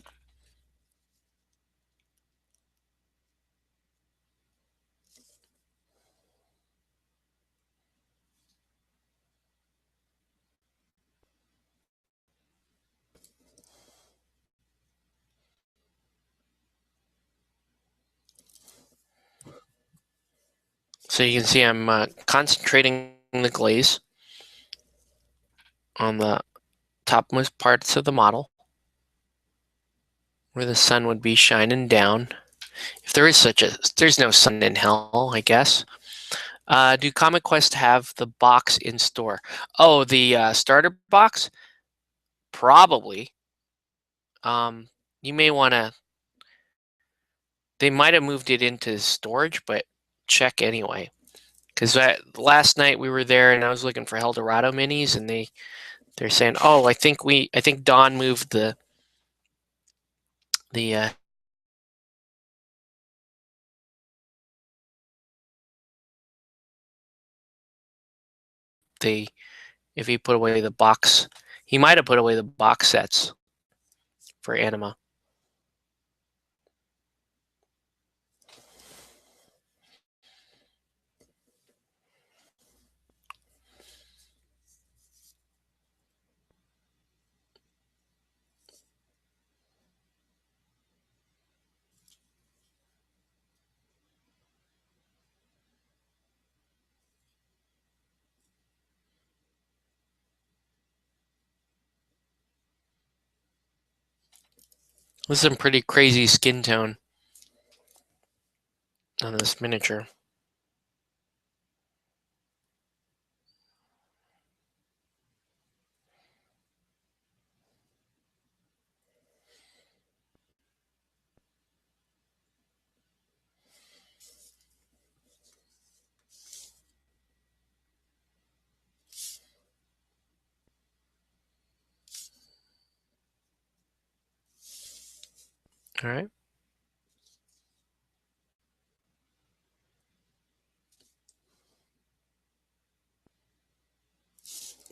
Speaker 1: So you can see I'm concentrating the glaze on the topmost parts of the model where the sun would be shining down. If there is there's no sun in hell, I guess. Do Comic Quest have the box in store? Oh, the starter box? Probably. You may want to, they might have moved it into storage, but check anyway. Because last night we were there and I was looking for Hell Dorado minis, and they're saying, oh, I think Don moved the if he put away the box, he might have put away the box sets for Anima. This is some pretty crazy skin tone on this miniature. All right.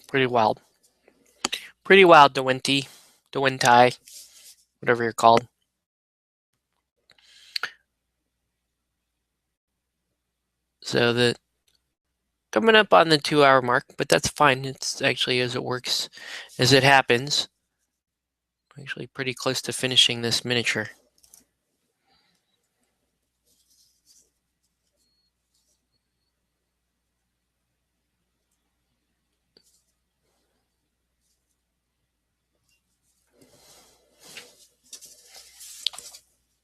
Speaker 1: Pretty wild. Pretty wild, Dewinty, whatever you're called. So the coming up on the 2-hour mark, but that's fine. It's actually, as it happens, actually pretty close to finishing this miniature.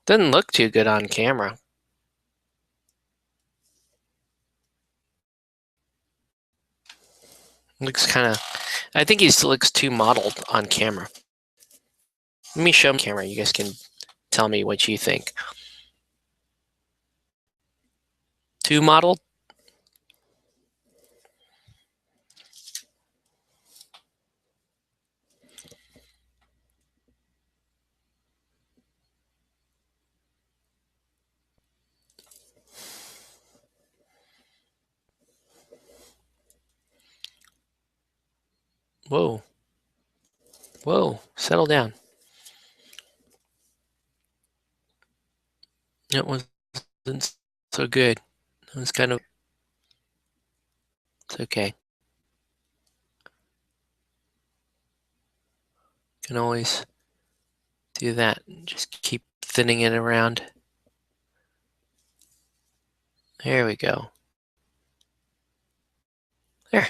Speaker 1: Doesn't look too good on camera. Looks kind of, I think he looks too modeled on camera. Let me show him camera. You guys can tell me what you think. Too modeled? Whoa. Whoa. Settle down. That wasn't so good. It was kind of... It's okay. Can always do that. Just keep thinning it around. There we go. There.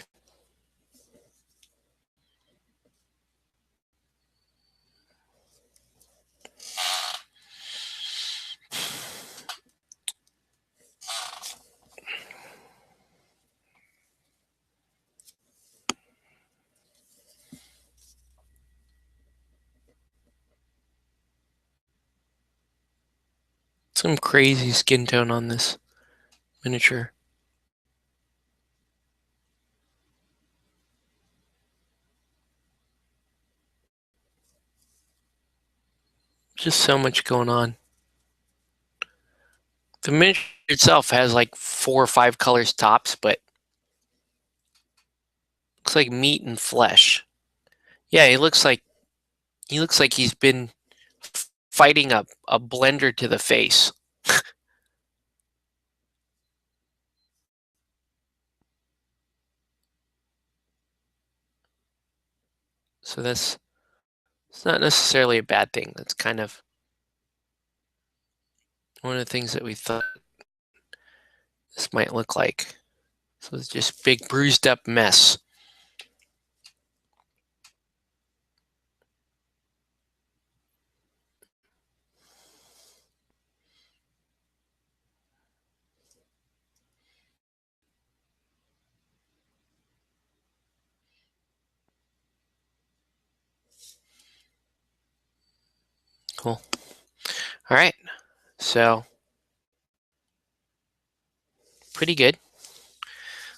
Speaker 1: Some crazy skin tone on this miniature. Just so much going on. The miniature itself has like 4 or 5 colors tops, but looks like meat and flesh. Yeah, he looks like he's been fighting a blender to the face. So it's not necessarily a bad thing. That's kind of one of the things that we thought this might look like. So it's just big bruised up mess. Cool. All right. So pretty good.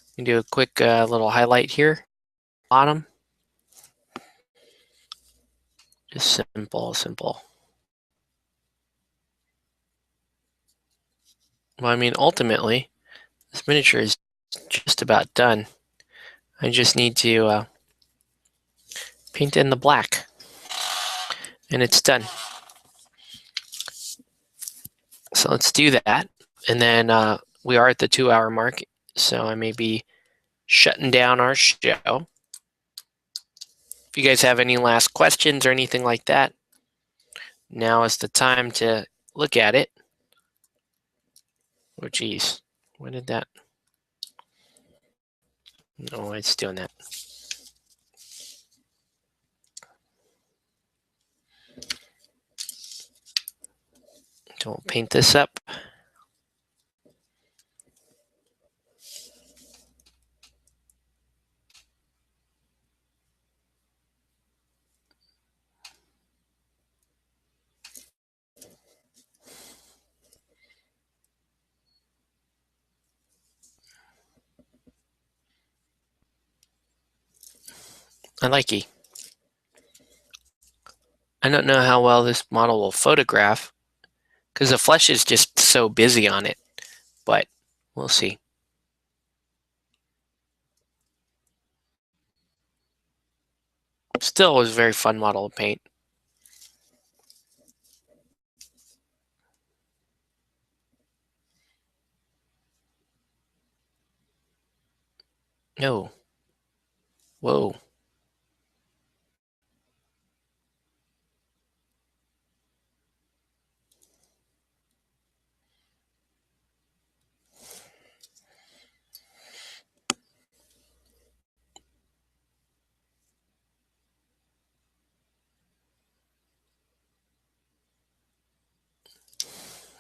Speaker 1: We can do a quick little highlight here. Bottom. Just simple. Well, I mean, ultimately, this miniature is just about done. I just need to paint in the black, and it's done. So let's do that. And then we are at the 2-hour mark, so I may be shutting down our show. If you guys have any last questions or anything like that, now is the time to look at it. Oh, geez. When did that? No, it's doing that. Don't paint this up. I like it. I don't know how well this model will photograph because the flesh is just so busy on it, but we'll see. Still was a very fun model to paint. No. Whoa.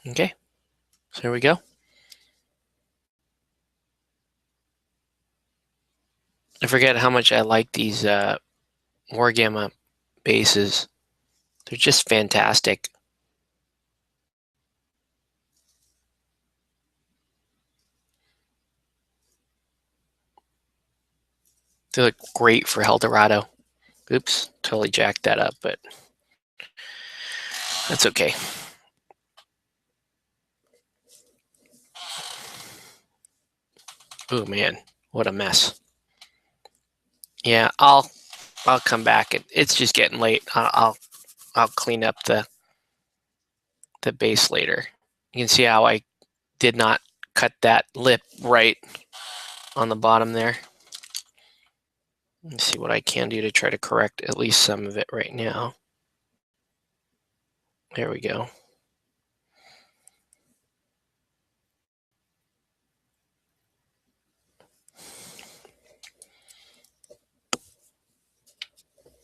Speaker 1: Okay. So here we go. I forget how much I like these Wargamma bases. They're just fantastic. They look great for Hell Dorado. Oops, totally jacked that up, but that's okay. Oh man, what a mess. Yeah, I'll I'll come back. It's just getting late. I'll clean up the base later. You can see how I did not cut that lip right on the bottom there. Let's see what I can do to try to correct at least some of it right now. There we go.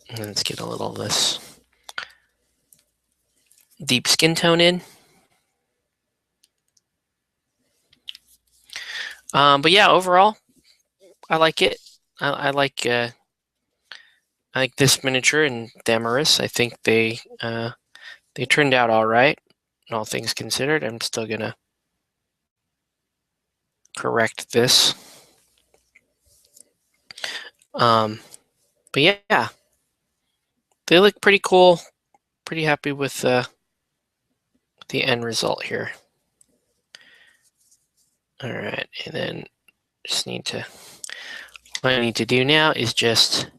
Speaker 1: And let's get a little of this deep skin tone in. But yeah, overall, I like it. I like this miniature and Damaris. I think they turned out all right, all things considered. I'm still gonna correct this. But yeah, they look pretty cool. Pretty happy with the end result here. All right, and then just need to. What I need to do now is just.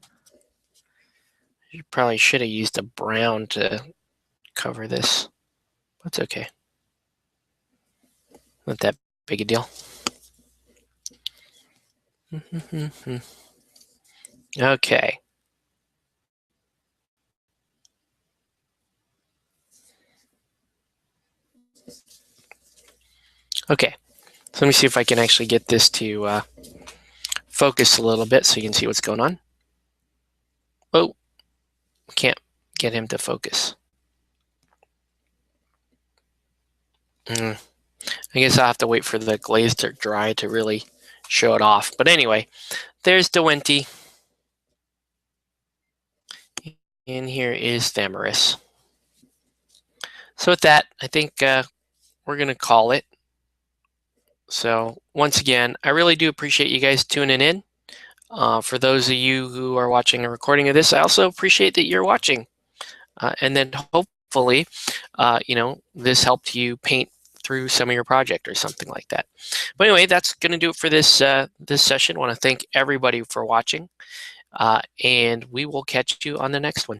Speaker 1: You probably should have used a brown to cover this. That's okay. Not that big a deal. Okay. Okay. So let me see if I can actually get this to focus a little bit so you can see what's going on. Oh, can't get him to focus. I guess I'll have to wait for the glaze to dry to really show it off. But anyway, there's Dewenti. And here is Damaris. So with that, I think we're going to call it. So once again, I really do appreciate you guys tuning in. For those of you who are watching a recording of this, I also appreciate that you're watching. And then hopefully, this helped you paint through some of your project or something like that. But anyway, that's going to do it for this this session. I want to thank everybody for watching, and we will catch you on the next one.